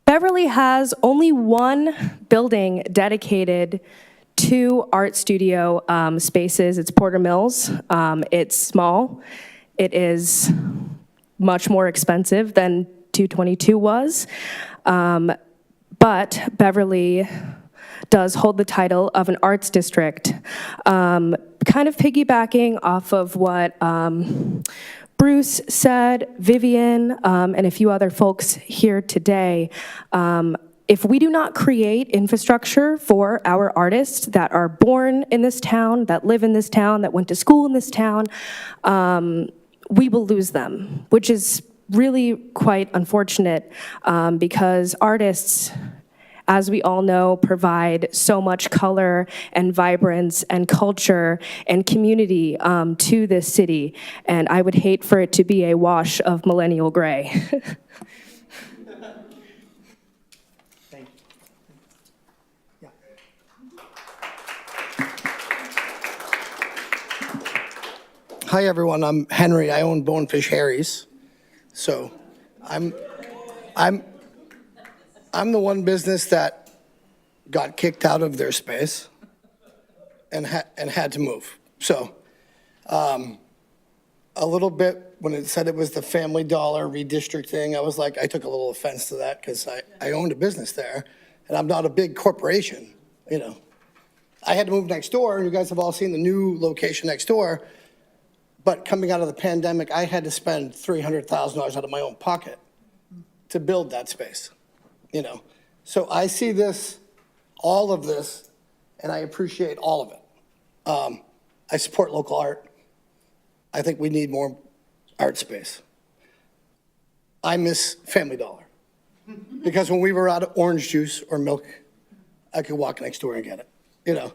Beverly has only one building dedicated to art studio spaces. It's Porter Mills. It's small. It is much more expensive than 222 was, but Beverly does hold the title of an arts district. Kind of piggybacking off of what Bruce said, Vivian, and a few other folks here today, if we do not create infrastructure for our artists that are born in this town, that live in this town, that went to school in this town, we will lose them, which is really quite unfortunate because artists, as we all know, provide so much color and vibrance and culture and community to this city. And I would hate for it to be a wash of millennial gray. Thank you. Yeah. Hi, everyone. I'm Henry. I own Bonefish Harry's. So I'm the one business that got kicked out of their space and had to move. So a little bit, when it said it was the Family Dollar redistricting, I was like, I took a little offense to that because I owned a business there and I'm not a big corporation, you know. I had to move next door, and you guys have all seen the new location next door. But coming out of the pandemic, I had to spend $300,000 out of my own pocket to build that space. You know, so I see this, all of this, and I appreciate all of it. I support local art. I think we need more art space. I miss Family Dollar because when we were out of orange juice or milk, I could walk next door and get it. You know,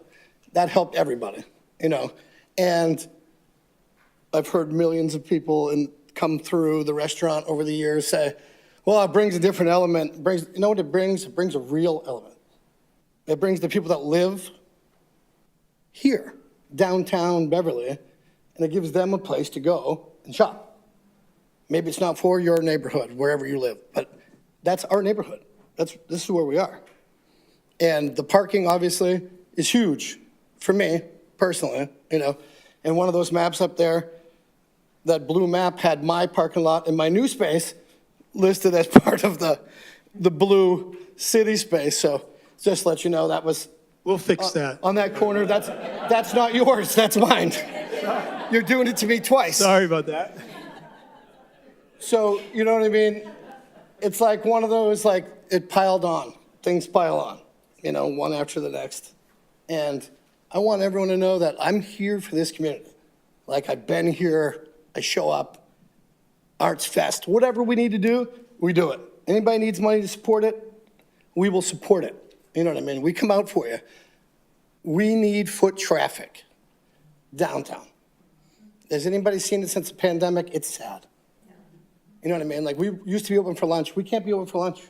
that helped everybody, you know, and I've heard millions of people come through the restaurant over the years say, well, it brings a different element. You know what it brings? It brings a real element. It brings the people that live here, downtown Beverly, and it gives them a place to go and shop. Maybe it's not for your neighborhood, wherever you live, but that's our neighborhood. This is where we are. And the parking, obviously, is huge for me, personally, you know. And one of those maps up there, that blue map had my parking lot and my new space listed as part of the blue city space. So just to let you know, that was. We'll fix that. On that corner, that's not yours, that's mine. You're doing it to me twice. Sorry about that. So, you know what I mean? It's like one of those, like, it piled on. Things pile on, you know, one after the next. And I want everyone to know that I'm here for this community. Like, I've been here, I show up, Arts Fest, whatever we need to do, we do it. Anybody needs money to support it, we will support it. You know what I mean? We come out for you. We need foot traffic downtown. Has anybody seen it since the pandemic? It's sad. You know what I mean? Like, we used to be open for lunch. We can't be open for lunch.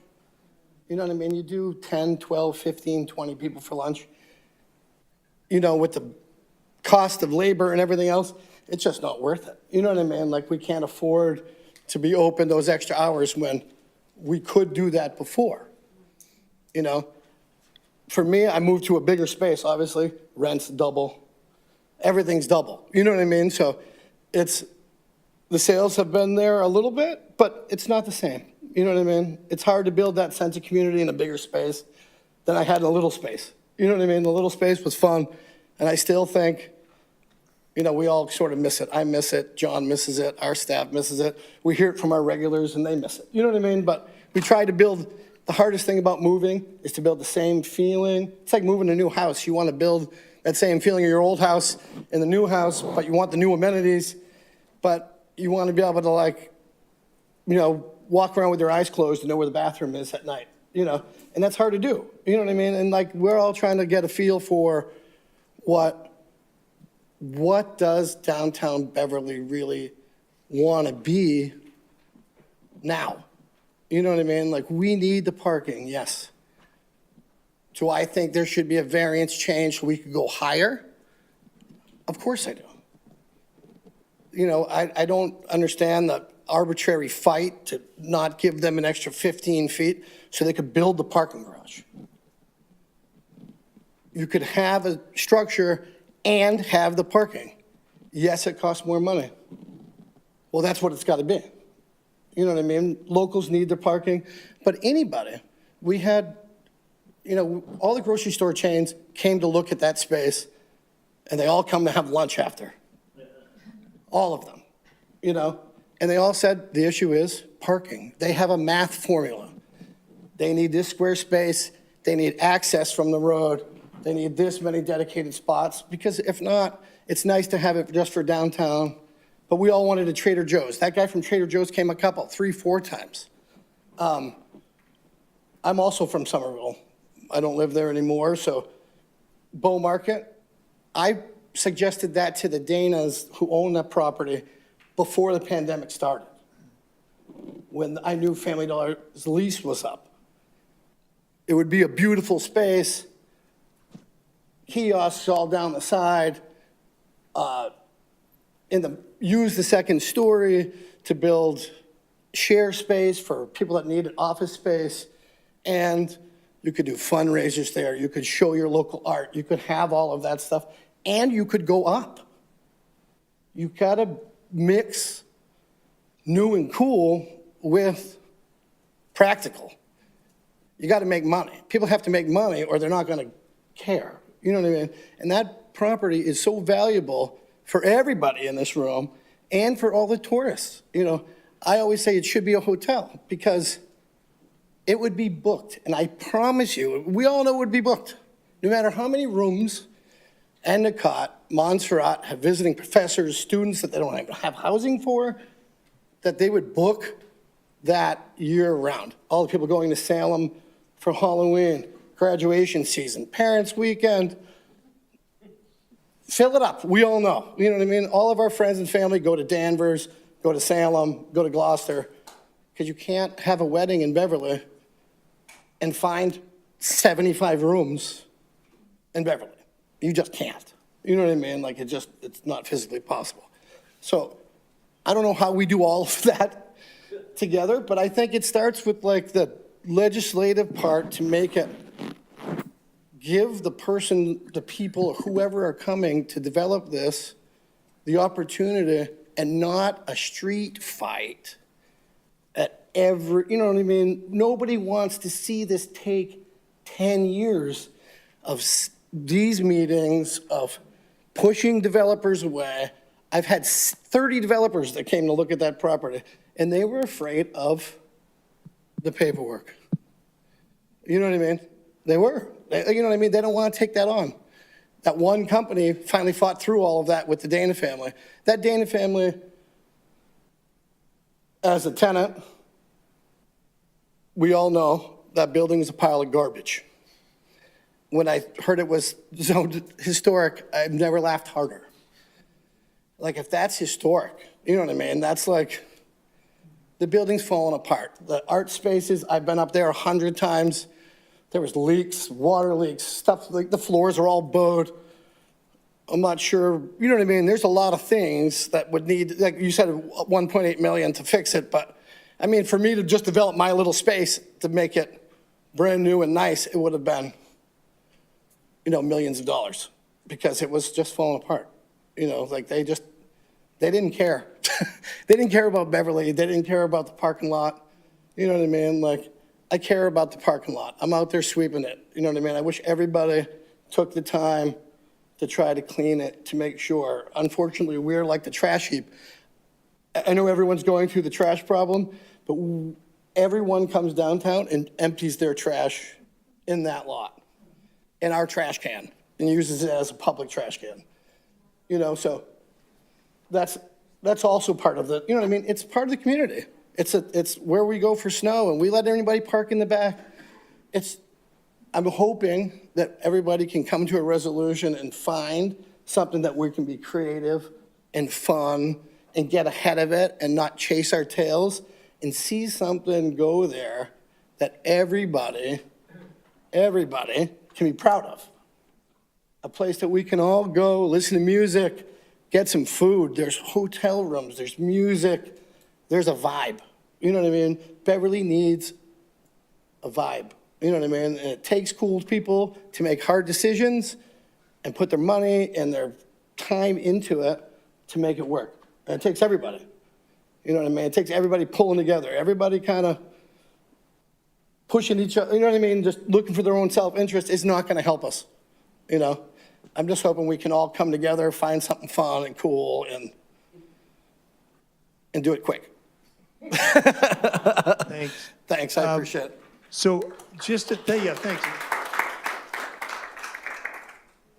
You know what I mean? You do 10, 12, 15, 20 people for lunch. You know, with the cost of labor and everything else, it's just not worth it. You know what I mean? Like, we can't afford to be open those extra hours when we could do that before. You know, for me, I moved to a bigger space, obviously. Rent's double. Everything's double. You know what I mean? So the sales have been there a little bit, but it's not the same. You know what I mean? It's hard to build that sense of community in a bigger space than I had in a little space. You know what I mean? The little space was fun, and I still think, we all sort of miss it. I miss it, John misses it, our staff misses it. We hear it from our regulars, and they miss it. You know what I mean? But we try to build, the hardest thing about moving is to build the same feeling. It's like moving a new house. You want to build that same feeling of your old house in the new house, but you want the new amenities, but you want to be able to walk around with your eyes closed and know where the bathroom is at night, and that's hard to do. You know what I mean? And we're all trying to get a feel for what does downtown Beverly really want to be now? You know what I mean? We need the parking, yes. Do I think there should be a variance change so we could go higher? Of course I do. I don't understand the arbitrary fight to not give them an extra 15 feet so they could build the parking garage. You could have a structure and have the parking. Yes, it costs more money. Well, that's what it's got to be. You know what I mean? Locals need their parking, but anybody, we had, all the grocery store chains came to look at that space, and they all come to have lunch after. All of them, and they all said the issue is parking. They have a math formula. They need this square space. They need access from the road. They need this many dedicated spots, because if not, it's nice to have it just for downtown. But we all wanted a Trader Joe's. That guy from Trader Joe's came 3, 4 times. I'm also from Somerville. I don't live there anymore, so Bow Market, I suggested that to the Danas who own that property before the pandemic started, when I knew Family Dollar's lease was up. It would be a beautiful space, kiosks all down the side, use the second story to build share space for people that need an office space, and you could do fundraisers there, you could show your local art, you could have all of that stuff, and you could go up. You gotta mix new and cool with practical. You gotta make money. People have to make money or they're not gonna care. You know what I mean? And that property is so valuable for everybody in this room and for all the tourists. I always say it should be a hotel because it would be booked. And I promise you, we all know it would be booked. No matter how many rooms Endicott, Montserrat have visiting professors, students that they don't even have housing for, that they would book that year round. All the people going to Salem for Halloween, graduation season, parents' weekend. Fill it up. We all know. You know what I mean? All of our friends and family go to Danvers, go to Salem, go to Gloucester, because you can't have a wedding in Beverly and find 75 rooms in Beverly. You just can't. You know what I mean? It's not physically possible. So I don't know how we do all of that together, but I think it starts with the legislative part to make it, give the people, whoever are coming to develop this, the opportunity and not a street fight at you know what I mean? Nobody wants to see this take 10 years of these meetings, of pushing developers away. I've had 30 developers that came to look at that property, and they were afraid of the paperwork. You know what I mean? They were. You know what I mean? They don't want to take that on. That one company finally fought through all of that with the Dana family. That Dana family, as a tenant, we all know that building is a pile of garbage. When I heard it was zoned historic, I've never laughed harder. If that's historic, you know what I mean? That's the building's falling apart. The art spaces, I've been up there 100 times. There was leaks, water leaks, stuff, the floors are all bowed. I'm not sure, you know what I mean? There's a lot of things that would need, like you said, 1.8 million to fix it, but I mean, for me to just develop my little space to make it brand new and nice, it would have been, millions of dollars because it was just falling apart. They They didn't care. They didn't care about Beverly. They didn't care about the parking lot. You know what I mean? Like, I care about the parking lot. I'm out there sweeping it. You know what I mean? I wish everybody took the time to try to clean it, to make sure. Unfortunately, we're like the trash heap. I know everyone's going through the trash problem, but everyone comes downtown and empties their trash in that lot, in our trash can, and uses it as a public trash can. You know, so that's also part of the, you know what I mean? It's part of the community. It's where we go for snow, and we let anybody park in the back. I'm hoping that everybody can come to a resolution and find something that we can be creative and fun and get ahead of it and not chase our tails and see something go there that everybody can be proud of. A place that we can all go, listen to music, get some food. There's hotel rooms, there's music, there's a vibe. You know what I mean? Beverly needs a vibe. You know what I mean? And it takes cool people to make hard decisions and put their money and their time into it to make it work. And it takes everybody. You know what I mean? It takes everybody pulling together, everybody kind of pushing each other. You know what I mean? Just looking for their own self-interest is not going to help us. You know? I'm just hoping we can all come together, find something fun and cool, and do it quick. Thanks. Thanks, I appreciate it. So just yeah, thanks.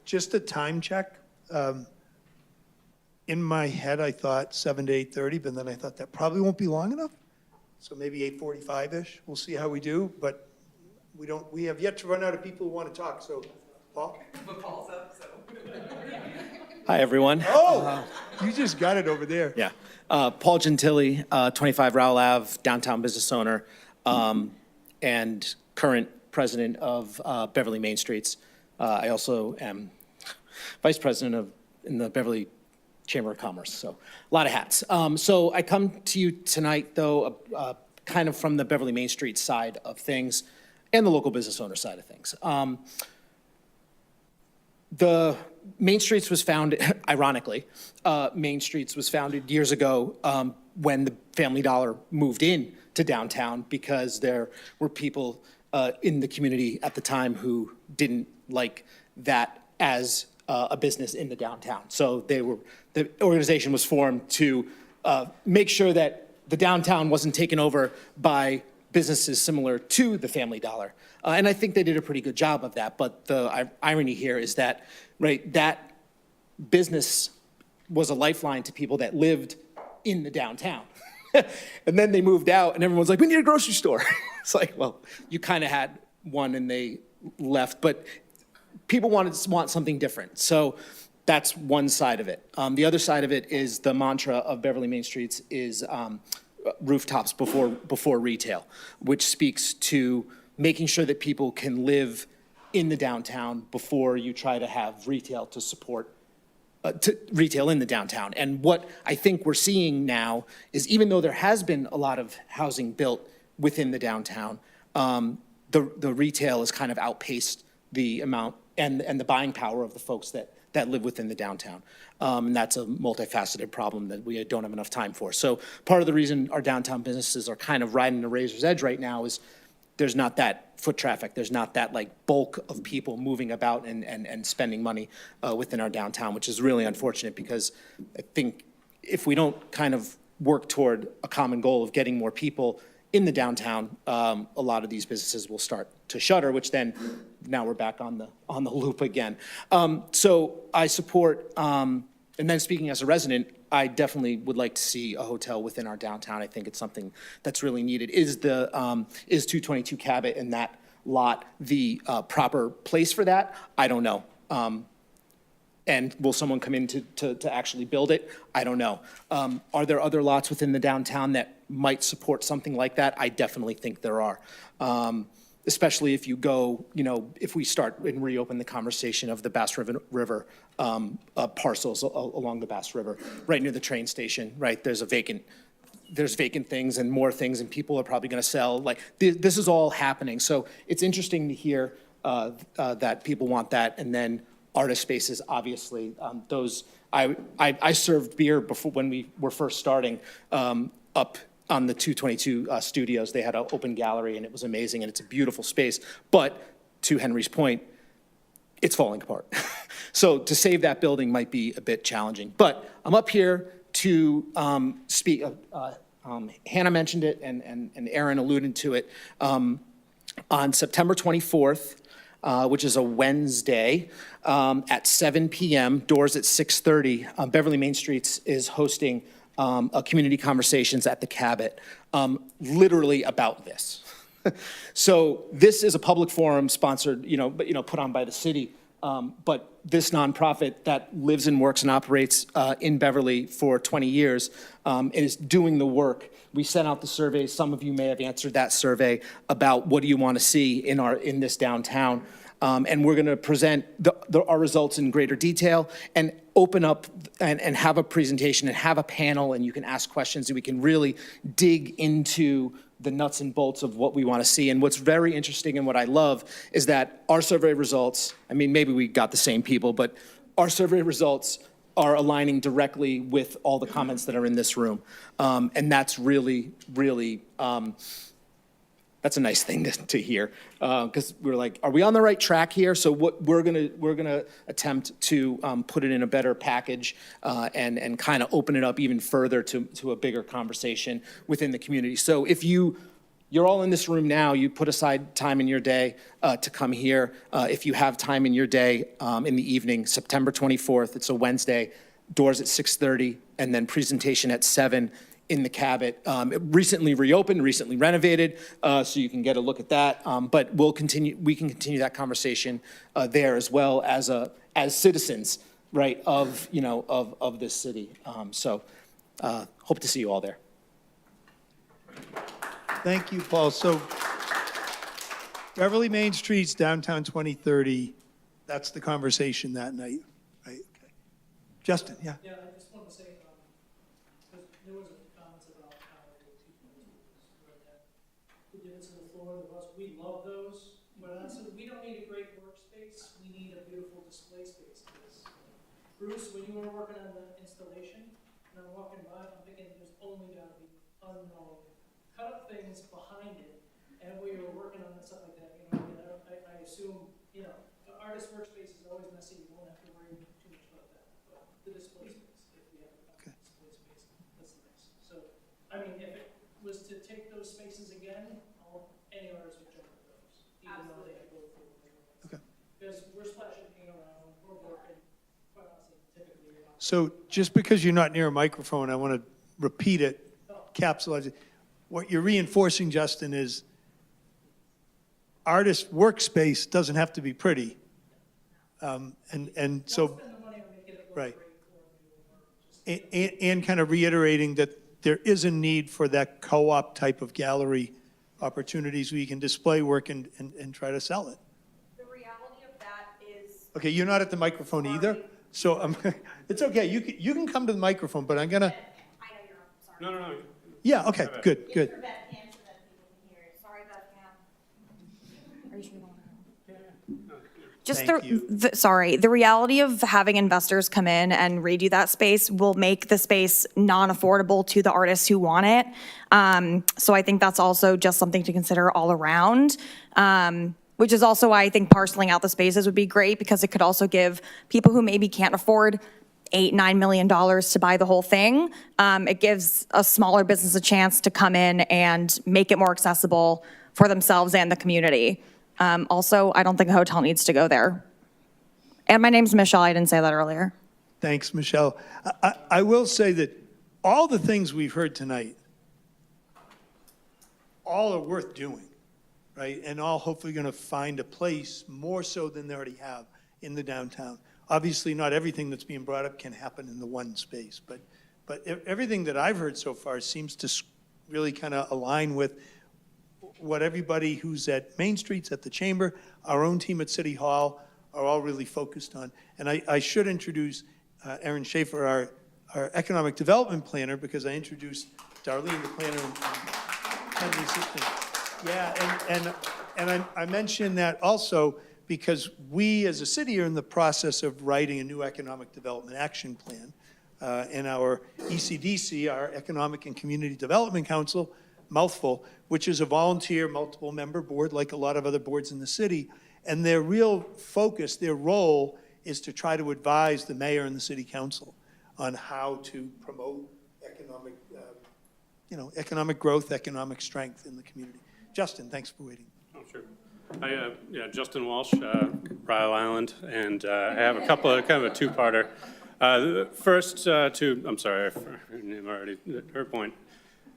Just a time check. In my head, I thought 7 to 8:30, but then I thought that probably won't be long enough. So maybe 8:45-ish. We'll see how we do, but we have yet to run out of people who want to talk, so Paul? But Paul's up, so. Hi, everyone. Oh, you just got it over there. Yeah. Paul Gentili, 25 Rowell Ave, downtown business owner, and current president of Beverly Main Streets. I also am vice president in the Beverly Chamber of Commerce, so a lot of hats. So I come to you tonight, though, kind of from the Beverly Main Street side of things and the local business owner side of things. The Main Streets was founded, ironically, Main Streets was founded years ago when the Family Dollar moved in to downtown because there were people in the community at the time who didn't like that as a business in the downtown. So the organization was formed to make sure that the downtown wasn't taken over by businesses similar to the Family Dollar. And I think they did a pretty good job of that. But the irony here is that, right, that business was a lifeline to people that lived in the downtown. And then they moved out and everyone's like, we need a grocery store. It's like, well, you kind of had one and they left, but people want something different. So that's one side of it. The other side of it is the mantra of Beverly Main Streets is rooftops before retail, which speaks to making sure that people can live in the downtown before you try to have retail to support retail in the downtown. And what I think we're seeing now is even though there has been a lot of housing built within the downtown, the retail has kind of outpaced the amount and the buying power of the folks that live within the downtown. And that's a multifaceted problem that we don't have enough time for. So part of the reason our downtown businesses are kind of riding the razor's edge right now is there's not that foot traffic. There's not that like bulk of people moving about and spending money within our downtown, which is really unfortunate because I think if we don't kind of work toward a common goal of getting more people in the downtown, a lot of these businesses will start to shutter, which then now we're back on the loop again. So I support, and then speaking as a resident, I definitely would like to see a hotel within our downtown. I think it's something that's really needed. Is 222 Cabot in that lot the proper place for that? I don't know. And will someone come in to actually build it? I don't know. Are there other lots within the downtown that might support something like that? I definitely think there are. Especially if you go, if we start and reopen the conversation of the Bass River parcels along the Bass River, right near the train station, right? There's vacant things and more things, and people are probably going to sell. Like this is all happening. So it's interesting to hear that people want that, and then artist spaces, obviously, those I served beer before, when we were first starting, up on the 222 studios. They had an open gallery, and it was amazing, and it's a beautiful space. But to Henry's point, it's falling apart. So to save that building might be a bit challenging. But I'm up here to speak. Hannah mentioned it, and Aaron alluded to it. On September 24th, which is a Wednesday, at 7 p.m., doors at 6:30, Beverly Main Streets is hosting a community conversations at the Cabot, literally about this. So this is a public forum sponsored, put on by the city. But this nonprofit that lives and works and operates in Beverly for 20 years is doing the work. We sent out the survey. Some of you may have answered that survey about what do you want to see in this downtown. And we're going to present our results in greater detail and open up and have a presentation and have a panel, and you can ask questions and we can really dig into the nuts and bolts of what we want to see. And what's very interesting and what I love is that our survey results, I mean, maybe we got the same people, but our survey results are aligning directly with all the comments that are in this room. And that's really, really, that's a nice thing to hear, because we're like, are we on the right track here? So what we're gonna attempt to put it in a better package and kind of open it up even further to a bigger conversation within the community. So if you're all in this room now, you put aside time in your day to come here. If you have time in your day in the evening, September 24th, it's a Wednesday, doors at 6:30, and then presentation at 7 in the Cabot. It recently reopened, recently renovated, so you can get a look at that. But we can continue that conversation there as well as citizens, right, of this city. So hope to see you all there. Thank you, Paul. So Beverly Main Streets, downtown 2030, that's the conversation that night, right? Okay. Justin, yeah. Yeah, I just want to say, because there was comments about how the 222s were that the divots in the floor, the rust, we love those. But honestly, we don't need a great workspace, we need a beautiful display space. Bruce, when you were working on the installation, and I'm walking by, I'm thinking there's only gotta be unknown cut up things behind it, and we were working on stuff like that, I assume, the artist workspace is always messy, you won't have to worry too much about that, but the display space, if we have a display space, that's nice. So, I mean, if it was to take those spaces again, any artist would jump at those, even though they go through. Okay. Because we're splashing paint around, we're working, quite honestly, typically. So just because you're not near a microphone, I want to repeat it, capsulize it. What you're reinforcing, Justin, is artist workspace doesn't have to be pretty. And so, right. And kind of reiterating that there is a need for that co-op type of gallery opportunities where you can display work and try to sell it. The reality of that is. Okay, you're not at the microphone either, so it's okay. You can come to the microphone, but I'm gonna. I know you're, sorry. No. Yeah, okay, good. For BevCam so that people can hear it. Sorry, BevCam. Are you sure you want to? Just the reality of having investors come in and redo that space will make the space non-affordable to the artists who want it. So I think that's also just something to consider all around. Which is also why I think parceling out the spaces would be great, because it could also give people who maybe can't afford $8-9 million to buy the whole thing. It gives a smaller business a chance to come in and make it more accessible for themselves and the community. Also, I don't think a hotel needs to go there. And my name's Michelle, I didn't say that earlier. Thanks, Michelle. I will say that all the things we've heard tonight, all are worth doing, right? And all hopefully going to find a place more so than they already have in the downtown. Obviously, not everything that's being brought up can happen in the one space, but everything that I've heard so far seems to really kind of align with what everybody who's at Main Streets, at the Chamber, our own team at City Hall are all really focused on. And I should introduce Erin Schaefer, our economic development planner, because I introduced Darlene, the planner, and Henry assistant. Yeah, and I mentioned that also because we as a city are in the process of writing a new economic development action plan. And our ECDC, our Economic and Community Development Council, mouthful, which is a volunteer, multiple member board like a lot of other boards in the city. And their real focus, their role is to try to advise the mayor and the city council on how to promote economic, economic growth, economic strength in the community. Justin, thanks for waiting. Oh, sure. Justin Walsh, Ryle Island, and I have a couple of, kind of a two-parter. First, I'm sorry, her name already, her point.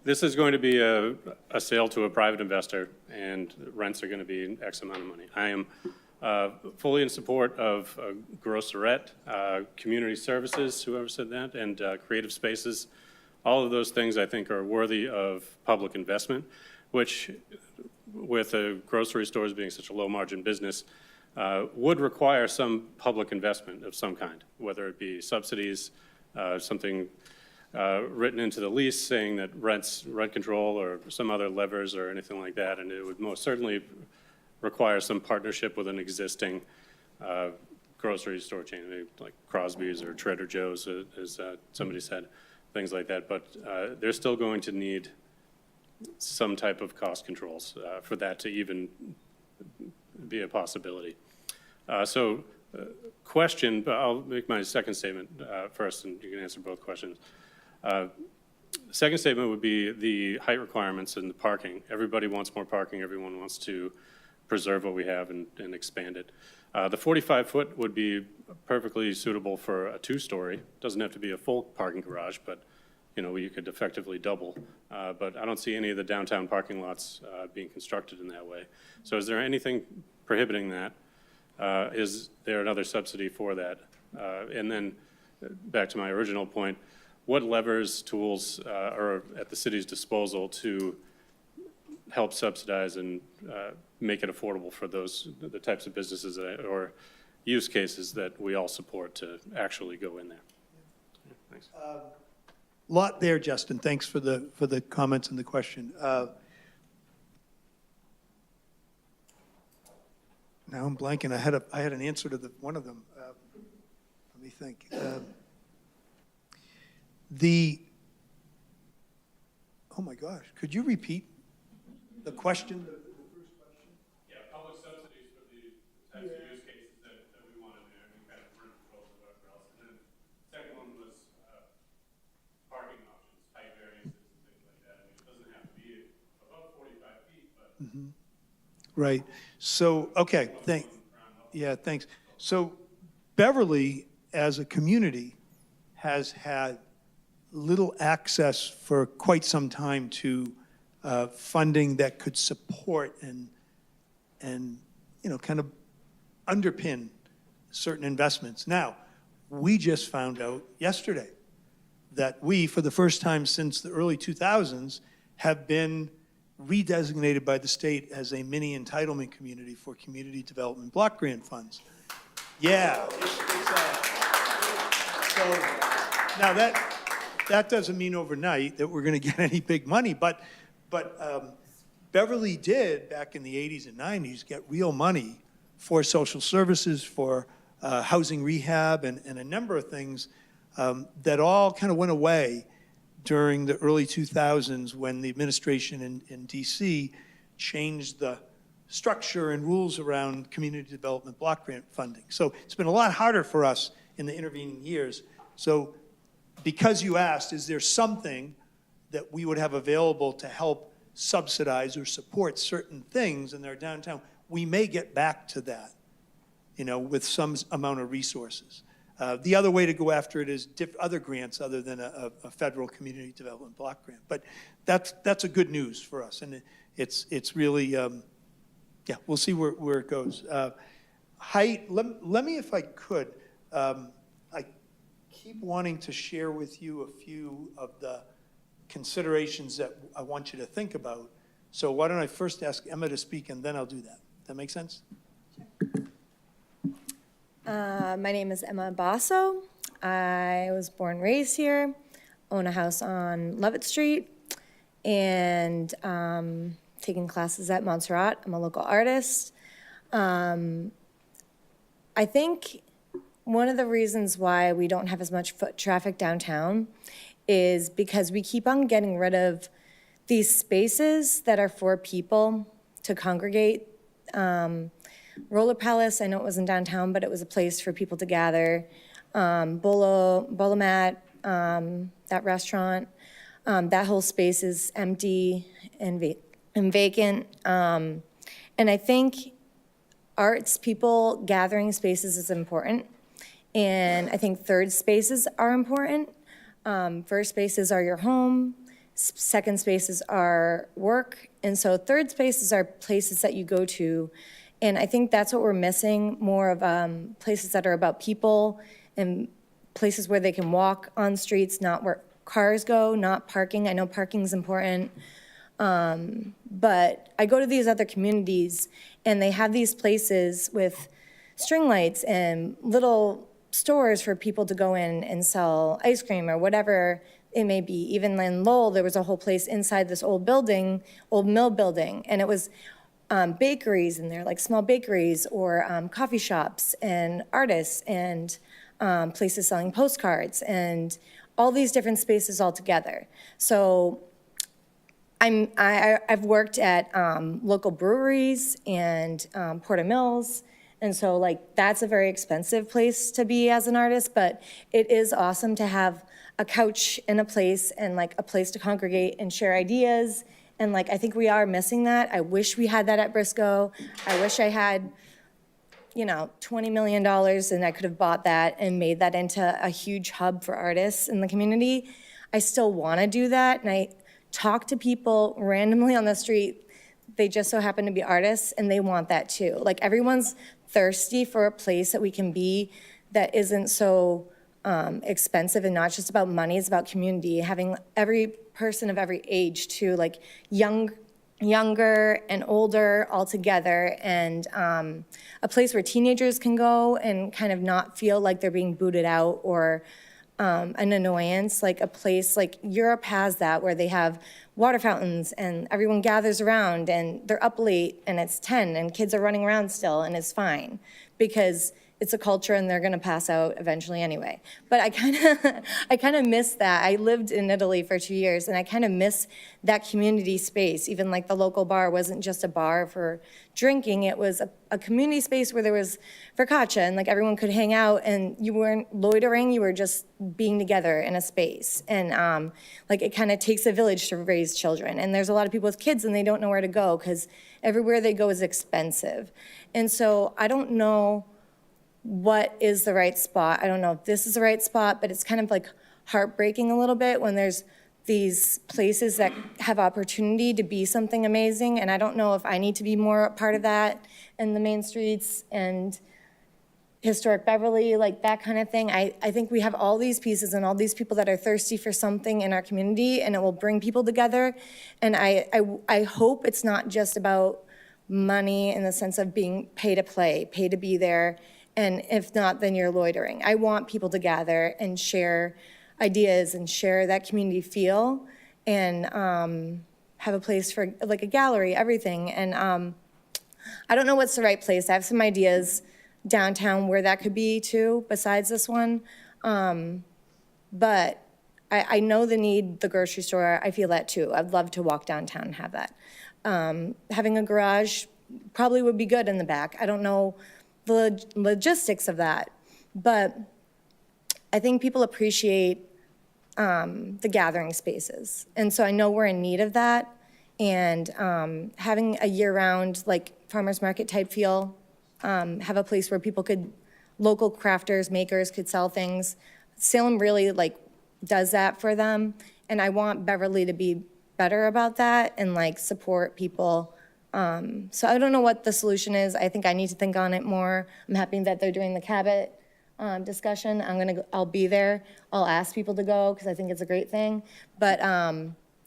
This is going to be a sale to a private investor, and rents are going to be X amount of money. I am fully in support of grosserette, community services, whoever said that, and creative spaces. All of those things I think are worthy of public investment, which with grocery stores being such a low margin business, would require some public investment of some kind, whether it be subsidies, something written into the lease saying that rent control or some other levers or anything like that. And it would most certainly require some partnership with an existing grocery store chain, maybe like Crosby's or Trader Joe's, as somebody said, things like that. But they're still going to need some type of cost controls for that to even be a possibility. Question, but I'll make my second statement first, and you can answer both questions. Second statement would be the height requirements and the parking. Everybody wants more parking. Everyone wants to preserve what we have and expand it. The 45-foot would be perfectly suitable for a two-story. Doesn't have to be a full parking garage, but you could effectively double. But I don't see any of the downtown parking lots being constructed in that way. So is there anything prohibiting that? Is there another subsidy for that? And then back to my original point, what levers, tools are at the city's disposal to help subsidize and make it affordable for the types of businesses or use cases that we all support to actually go in there? Thanks. Lot there, Justin. Thanks for the comments and the question. Now I'm blanking. I had an answer to one of them. Let me think. Oh my gosh, could you repeat the question? The first question? Yeah, public subsidies for the types of use cases that we want in there, and kind of rent controls or whatever else. And then second one was parking options, height variances and things like that. I mean, it doesn't have to be above 45 feet, but. Right. So, okay, thanks. So Beverly, as a community, has had little access for quite some time to funding that could support and kind of underpin certain investments. Now, we just found out yesterday that we, for the first time since the early 2000s, have been redesignated by the state as a mini entitlement community for community development block grant funds. Yeah. So now that doesn't mean overnight that we're going to get any big money, but Beverly did back in the 80s and 90s get real money for social services, for housing rehab, and a number of things that all kind of went away during the early 2000s when the administration in DC changed the structure and rules around community development block grant funding. So it's been a lot harder for us in the intervening years. So because you asked, is there something that we would have available to help subsidize or support certain things in their downtown? We may get back to that, with some amount of resources. The other way to go after it is other grants other than a federal community development block grant. But that's a good news for us, and it's really, we'll see where it goes. Height, let me, if I could, I keep wanting to share with you a few of the considerations that I want you to think about. So why don't I first ask Emma to speak, and then I'll do that. That make sense? My name is Emma Basso. I was born and raised here, own a house on Levitt Street, and taking classes at Montserrat. I'm a local artist. I think one of the reasons why we don't have as much foot traffic downtown is because we keep on getting rid of these spaces that are for people to congregate. Roller Palace, I know it wasn't downtown, but it was a place for people to gather. Bolo Mat, that restaurant, that whole space is empty and vacant. And I think arts, people gathering spaces is important. And I think third spaces are important. First spaces are your home. Second spaces are work. And so third spaces are places that you go to. And I think that's what we're missing, more of places that are about people and places where they can walk on streets, not where cars go, not parking. I know parking's important. But I go to these other communities and they have these places with string lights and little stores for people to go in and sell ice cream or whatever it may be. Even in Lowell, there was a whole place inside this old building, old mill building, and it was bakeries in there, like small bakeries or coffee shops and artists and places selling postcards and all these different spaces all together. So I've worked at local breweries and Porter Mills, and so like that's a very expensive place to be as an artist, but it is awesome to have a couch in a place and like a place to congregate and share ideas. And like, I think we are missing that. I wish we had that at Briscoe. I wish I had, $20 million and I could have bought that and made that into a huge hub for artists in the community. I still want to do that. And I talk to people randomly on the street. They just so happen to be artists and they want that too. Like everyone's thirsty for a place that we can be that isn't so expensive and not just about money, it's about community, having every person of every age too, like younger and older all together, and a place where teenagers can go and kind of not feel like they're being booted out or an annoyance, like a place like Europe has that where they have water fountains and everyone gathers around and they're up late and it's 10 and kids are running around still and it's fine because it's a culture and they're gonna pass out eventually anyway. But I kind of miss that. I lived in Italy for 2 years and I kind of miss that community space. Even like the local bar wasn't just a bar for drinking, it was a community space where there was focaccia and like everyone could hang out and you weren't loitering, you were just being together in a space. And like it kind of takes a village to raise children. And there's a lot of people with kids and they don't know where to go because everywhere they go is expensive. And so I don't know what is the right spot. I don't know if this is the right spot, but it's kind of like heartbreaking a little bit when there's these places that have opportunity to be something amazing. And I don't know if I need to be more a part of that in the main streets and historic Beverly, like that kind of thing. I think we have all these pieces and all these people that are thirsty for something in our community and it will bring people together. And I hope it's not just about money in the sense of being pay to play, pay to be there. And if not, then you're loitering. I want people to gather and share ideas and share that community feel and have a place for like a gallery, everything. And I don't know what's the right place. I have some ideas downtown where that could be too, besides this one. But I know the need, the grocery store, I feel that too. I'd love to walk downtown and have that. Having a garage probably would be good in the back. I don't know the logistics of that, but I think people appreciate the gathering spaces. And so I know we're in need of that. And having a year-round, like farmer's market type feel, have a place where people could, local crafters, makers could sell things. Salem really like does that for them. And I want Beverly to be better about that and like support people. So I don't know what the solution is. I think I need to think on it more. I'm happy that they're doing the Cabot discussion. I'll be there. I'll ask people to go because I think it's a great thing. But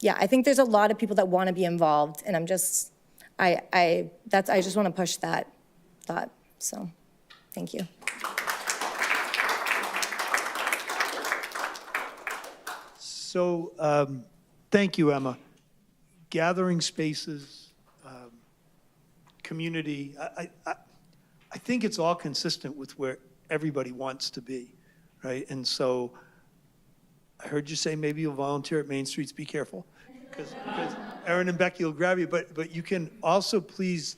yeah, I think there's a lot of people that want to be involved, and I just want to push that thought. So, thank you. So, thank you, Emma. Gathering spaces, community, I I think it's all consistent with where everybody wants to be, right? And so I heard you say maybe you'll volunteer at Main Streets, be careful, because Erin and Becky will grab you, but you can also please,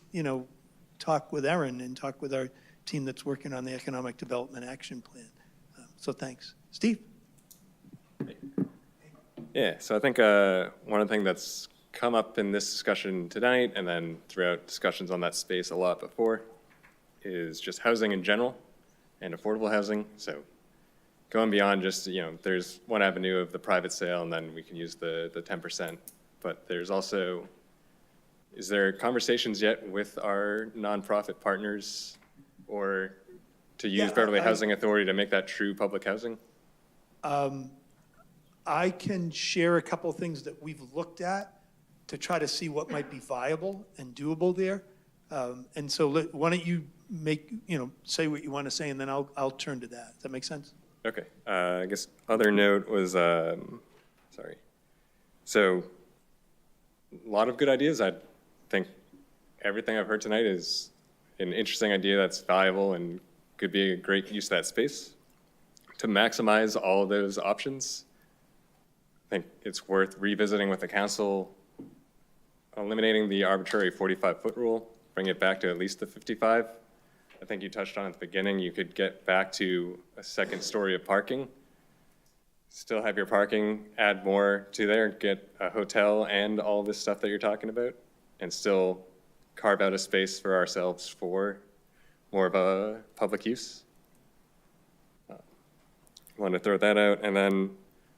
talk with Erin and talk with our team that's working on the Economic Development Action Plan. So thanks. Steve? Yeah, so I think one thing that's come up in this discussion tonight and then throughout discussions on that space a lot before is just housing in general and affordable housing. So going beyond just, there's one avenue of the private sale and then we can use the 10%. But there's also, is there conversations yet with our nonprofit partners or to use Beverly Housing Authority to make that true public housing? I can share a couple of things that we've looked at to try to see what might be viable and doable there. And so why don't you say what you want to say, and then I'll turn to that. Does that make sense? Okay. I guess other note was, sorry. So a lot of good ideas. I think everything I've heard tonight is an interesting idea that's valuable and could be a great use of that space. To maximize all of those options, I think it's worth revisiting with the council, eliminating the arbitrary 45-foot rule, bring it back to at least the 55. I think you touched on at the beginning, you could get back to a second story of parking, still have your parking, add more to there, get a hotel and all this stuff that you're talking about, and still carve out a space for ourselves for more of a public use. Wanted to throw that out. And then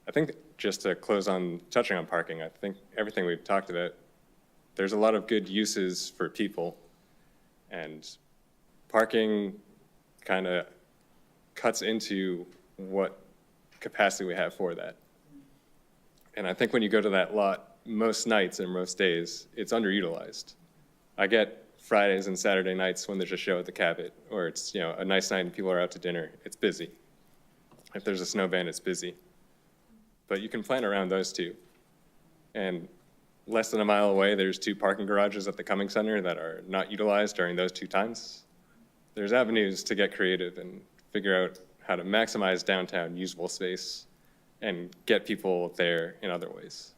I think just to close on touching on parking, I think everything we've talked about, there's a lot of good uses for people, and parking kind of cuts into what capacity we have for that. And I think when you go to that lot, most nights and most days, it's underutilized. I get Fridays and Saturday nights when there's a show at the Cabot, or it's a nice night and people are out to dinner, it's busy. If there's a snow ban, it's busy. But you can plan around those two. And less than a mile away, there's 2 parking garages at the Cumming Center that are not utilized during those 2 times. There's avenues to get creative and figure out how to maximize downtown usable space and get people there in other ways.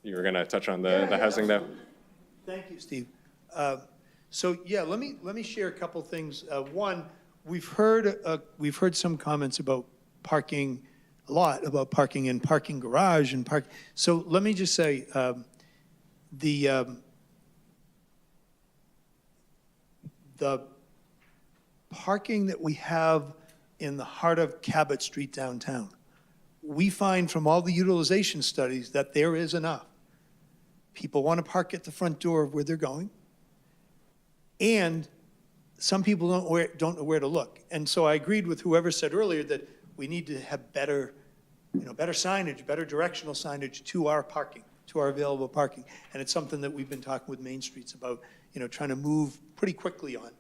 You were gonna touch on the housing though? Thank you, Steve. So yeah, let me share a couple things. One, we've heard some comments about parking, a lot about parking in parking garage and park. So let me just say, the parking that we have in the heart of Cabot Street downtown, we find from all the utilization studies that there is enough. People want to park at the front door of where they're going. And some people don't know where to look. And so I agreed with whoever said earlier that we need to have better signage, better directional signage to our parking, to our available parking. And it's something that we've been talking with Main Streets about, trying to move pretty quickly on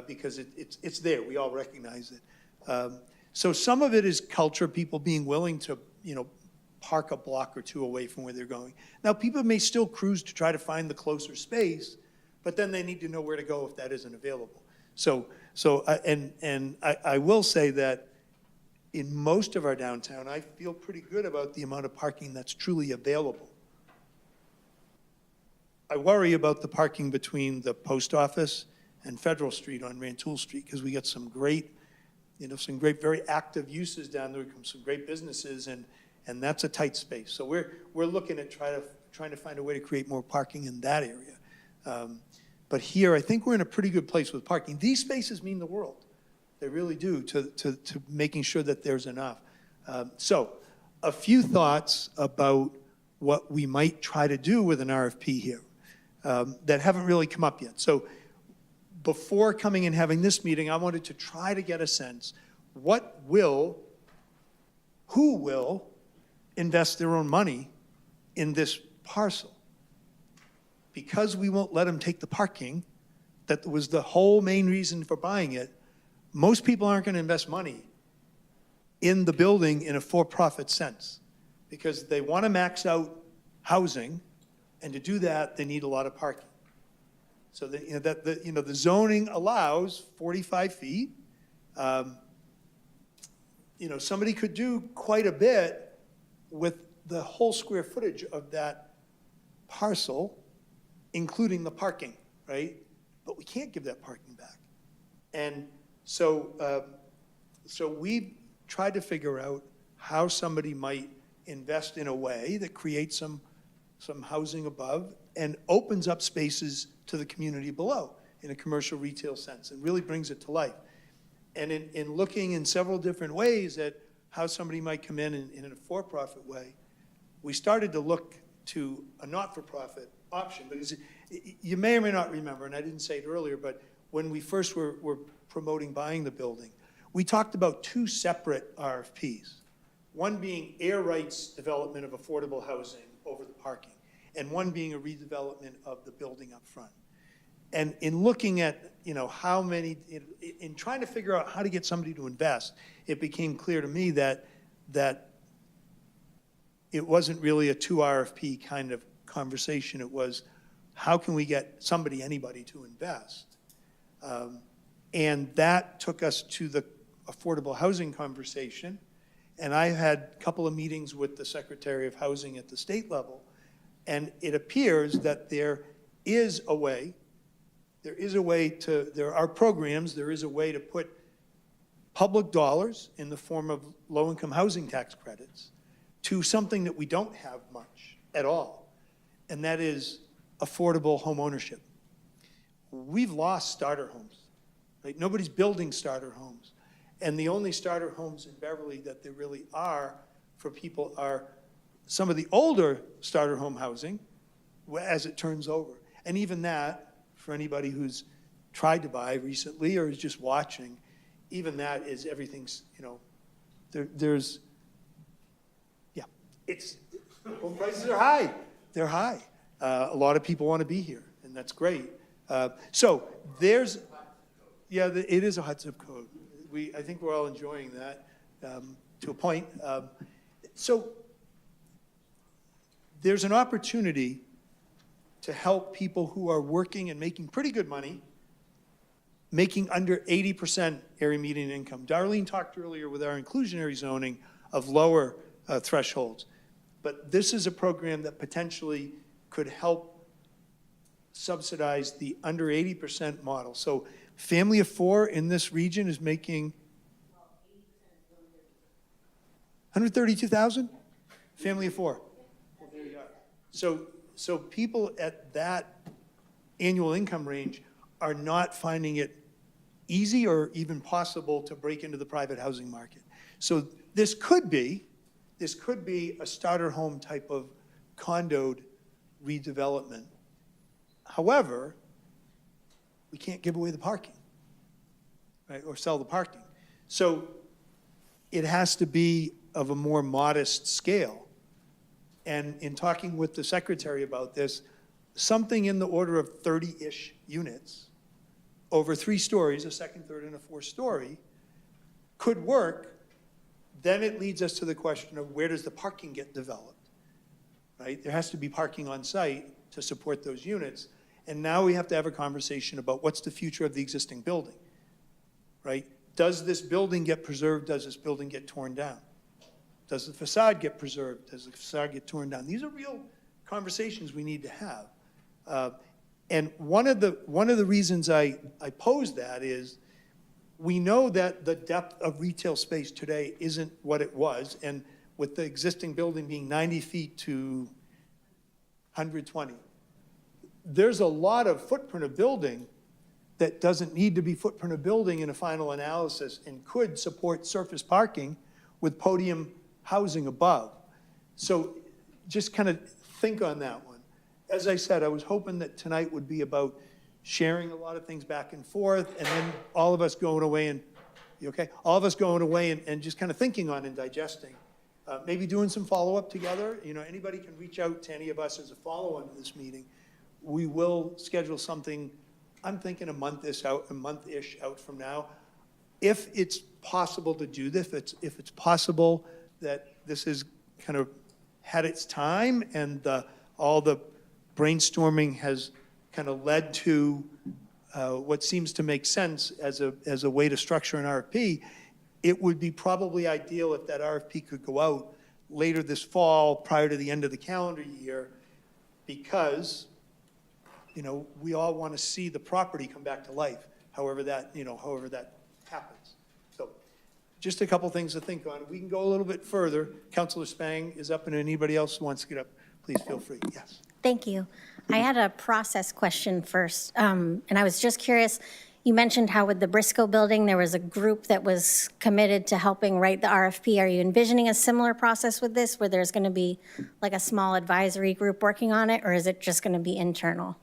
because it's there. We all recognize it. So some of it is culture, people being willing to, park a block or 2 away from where they're going. Now, people may still cruise to try to find the closer space, but then they need to know where to go if that isn't available. I will say that in most of our downtown, I feel pretty good about the amount of parking that's truly available. I worry about the parking between the post office and Federal Street on Rantoul Street, because we got some great, very active uses down there, some great businesses, and that's a tight space. So we're looking at trying to find a way to create more parking in that area. But here, I think we're in a pretty good place with parking. These spaces mean the world. They really do, to making sure that there's enough. So a few thoughts about what we might try to do with an RFP here that haven't really come up yet. So before coming and having this meeting, I wanted to try to get a sense, who will invest their own money in this parcel? Because we won't let them take the parking, that was the whole main reason for buying it, most people aren't going to invest money in the building in a for-profit sense, because they want to max out housing, and to do that, they need a lot of parking. So the zoning allows 45 feet. Somebody could do quite a bit with the whole square footage of that parcel, including the parking, right? But we can't give that parking back. And so we tried to figure out how somebody might invest in a way that creates some housing above and opens up spaces to the community below in a commercial retail sense and really brings it to life. And in looking in several different ways at how somebody might come in a for-profit way, we started to look to a not-for-profit option. Because you may or may not remember, and I didn't say it earlier, but when we first were promoting buying the building, we talked about two separate RFPs. One being air rights development of affordable housing over the parking, and one being a redevelopment of the building up front. And in looking at, how many, in trying to figure out how to get somebody to invest, it became clear to me that it wasn't really a two RFP kind of conversation. It was, how can we get somebody, anybody to invest? And that took us to the affordable housing conversation. And I had a couple of meetings with the Secretary of Housing at the state level. And it appears that there is a way there are programs, there is a way to put public dollars in the form of low-income housing tax credits to something that we don't have much at all, and that is affordable home ownership. We've lost starter homes, right? Nobody's building starter homes. And the only starter homes in Beverly that there really are for people are some of the older starter home housing as it turns over. And even that, for anybody who's tried to buy recently or is just watching, even that is everything's, there's, home prices are high. They're high. A lot of people want to be here, and that's great. So there's, it is a hot zip code. I think we're all enjoying that to a point. So there's an opportunity to help people who are working and making pretty good money, making under 80% area median income. Darlene talked earlier with our inclusionary zoning of lower thresholds. But this is a program that potentially could help subsidize the under 80% model. So family of four in this region is making 132,000? Family of four. Well, there you are. So people at that annual income range are not finding it easy or even possible to break into the private housing market. So this could be a starter home type of condoed redevelopment. However, we can't give away the parking, right, or sell the parking. So it has to be of a more modest scale. And in talking with the secretary about this, something in the order of 30-ish units over 3 stories, a second, third, and a fourth story, could work. Then it leads us to the question of where does the parking get developed, right? There has to be parking on site to support those units. And now we have to have a conversation about what's the future of the existing building, right? Does this building get preserved? Does this building get torn down? Does the facade get preserved? Does the facade get torn down? These are real conversations we need to have. And one of the reasons I pose that is we know that the depth of retail space today isn't what it was. And with the existing building being 90 feet to 120, there's a lot of footprint of building that doesn't need to be footprint of building in a final analysis and could support surface parking with podium housing above. So just kind of think on that one. As I said, I was hoping that tonight would be about sharing a lot of things back and forth, and then all of us going away and, you okay? All of us going away and just kind of thinking on and digesting. Maybe doing some follow-up together. Anybody can reach out to any of us as a follow-on to this meeting. We will schedule something, I'm thinking a month-ish out from now. If it's possible to do this, if it's possible that this has kind of had its time and all the brainstorming has kind of led to what seems to make sense as a way to structure an RFP, it would be probably ideal if that RFP could go out later this fall, prior to the end of the calendar year, because, we all want to see the property come back to life, however that happens. So just a couple things to think on. We can go a little bit further. Councilor Spang is up, and anybody else who wants to get up, please feel free. Yes. Thank you. I had a process question first, and I was just curious. You mentioned how with the Briscoe building, there was a group that was committed to helping write the RFP. Are you envisioning a similar process with this, where there's going to be like a small advisory group working on it, or is it just going to be internal?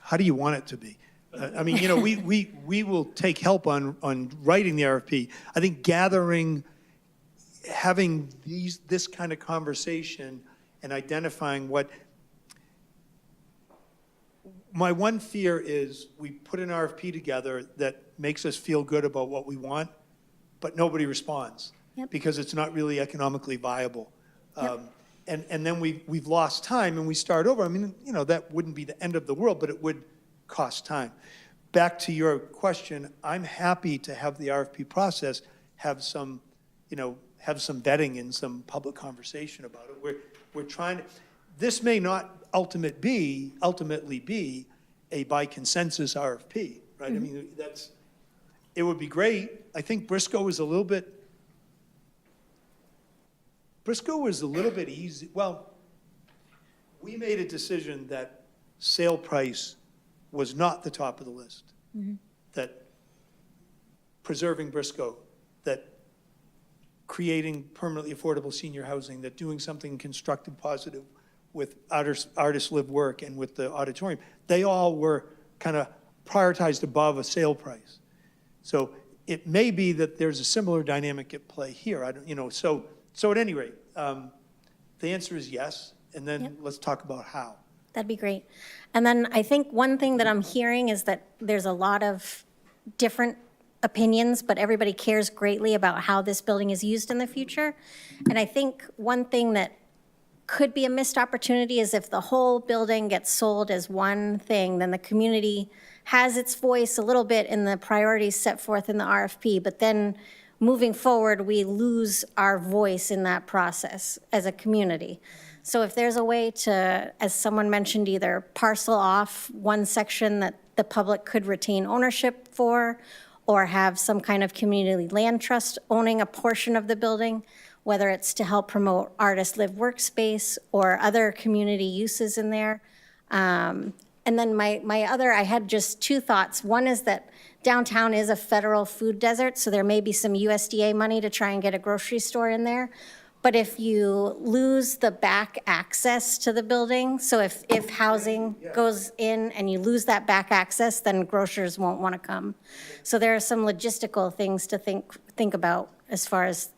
How do you want it to be? I mean, we will take help on writing the RFP. I think having this kind of conversation and identifying what, my one fear is we put an RFP together that makes us feel good about what we want, but nobody responds. Yep. Because it's not really economically viable. Yep. And then we've lost time and we start over. I mean, that wouldn't be the end of the world, but it would cost time. Back to your question, I'm happy to have the RFP process have some vetting and some public conversation about it. We're trying to, this may not ultimately be a by consensus RFP, right? I mean, it would be great. I think Briscoe was a little bit easy. Well, we made a decision that sale price was not the top of the list. That preserving Briscoe, that creating permanently affordable senior housing, that doing something constructive, positive with artists live work and with the auditorium, they all were kind of prioritized above a sale price. So it may be that there's a similar dynamic at play here. So at any rate, the answer is yes, and then let's talk about how. That'd be great. And then I think one thing that I'm hearing is that there's a lot of different opinions, but everybody cares greatly about how this building is used in the future. And I think one thing that could be a missed opportunity is if the whole building gets sold as one thing, then the community has its voice a little bit in the priorities set forth in the RFP, but then moving forward, we lose our voice in that process as a community. So if there's a way to, as someone mentioned, either parcel off one section that the public could retain ownership for, or have some kind of community land trust owning a portion of the building, whether it's to help promote artist live workspace or other community uses in there. And then I had just two thoughts. One is that downtown is a federal food desert, so there may be some USDA money to try and get a grocery store in there. But if you lose the back access to the building, so if housing goes in and you lose that back access, then grocers won't want to come. So there are some logistical things to think about as far as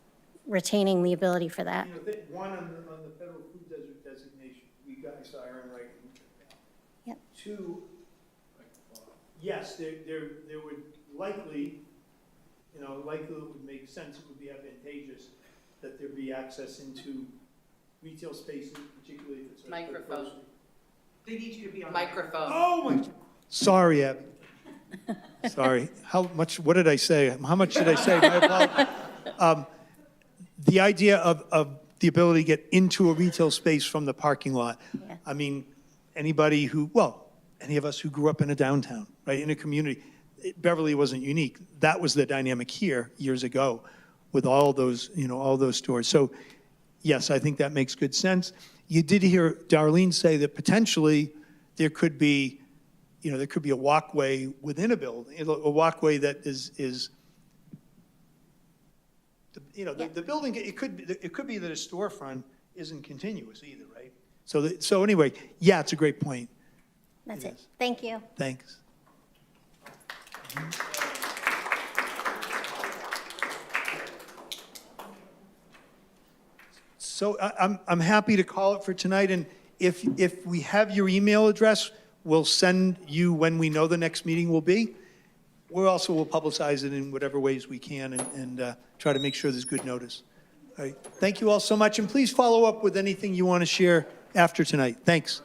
retaining the ability for that. One, on the federal food desert designation, we guys are in right. Yep. Two, yes, there would likely, it would make sense, it would be advantageous that there be access into retail spaces, particularly if it's a Microphone. They need you to be on. Microphone. Oh my, sorry, Abby. Sorry. What did I say? How much did I say? My apologies. The idea of the ability to get into a retail space from the parking lot. Yeah. I mean, any of us who grew up in a downtown, right, in a community, Beverly wasn't unique. That was the dynamic here years ago with all those stores. So yes, I think that makes good sense. You did hear Darlene say that potentially there could be a walkway within a building, a walkway that is the building, it could be that a storefront isn't continuous either, right? So anyway, yeah, it's a great point. That's it. Thank you. Thanks. So I'm happy to call it for tonight, and if we have your email address, we'll send you when we know the next meeting will be. We also will publicize it in whatever ways we can and try to make sure there's good notice. All right. Thank you all so much, and please follow up with anything you want to share after tonight. Thanks.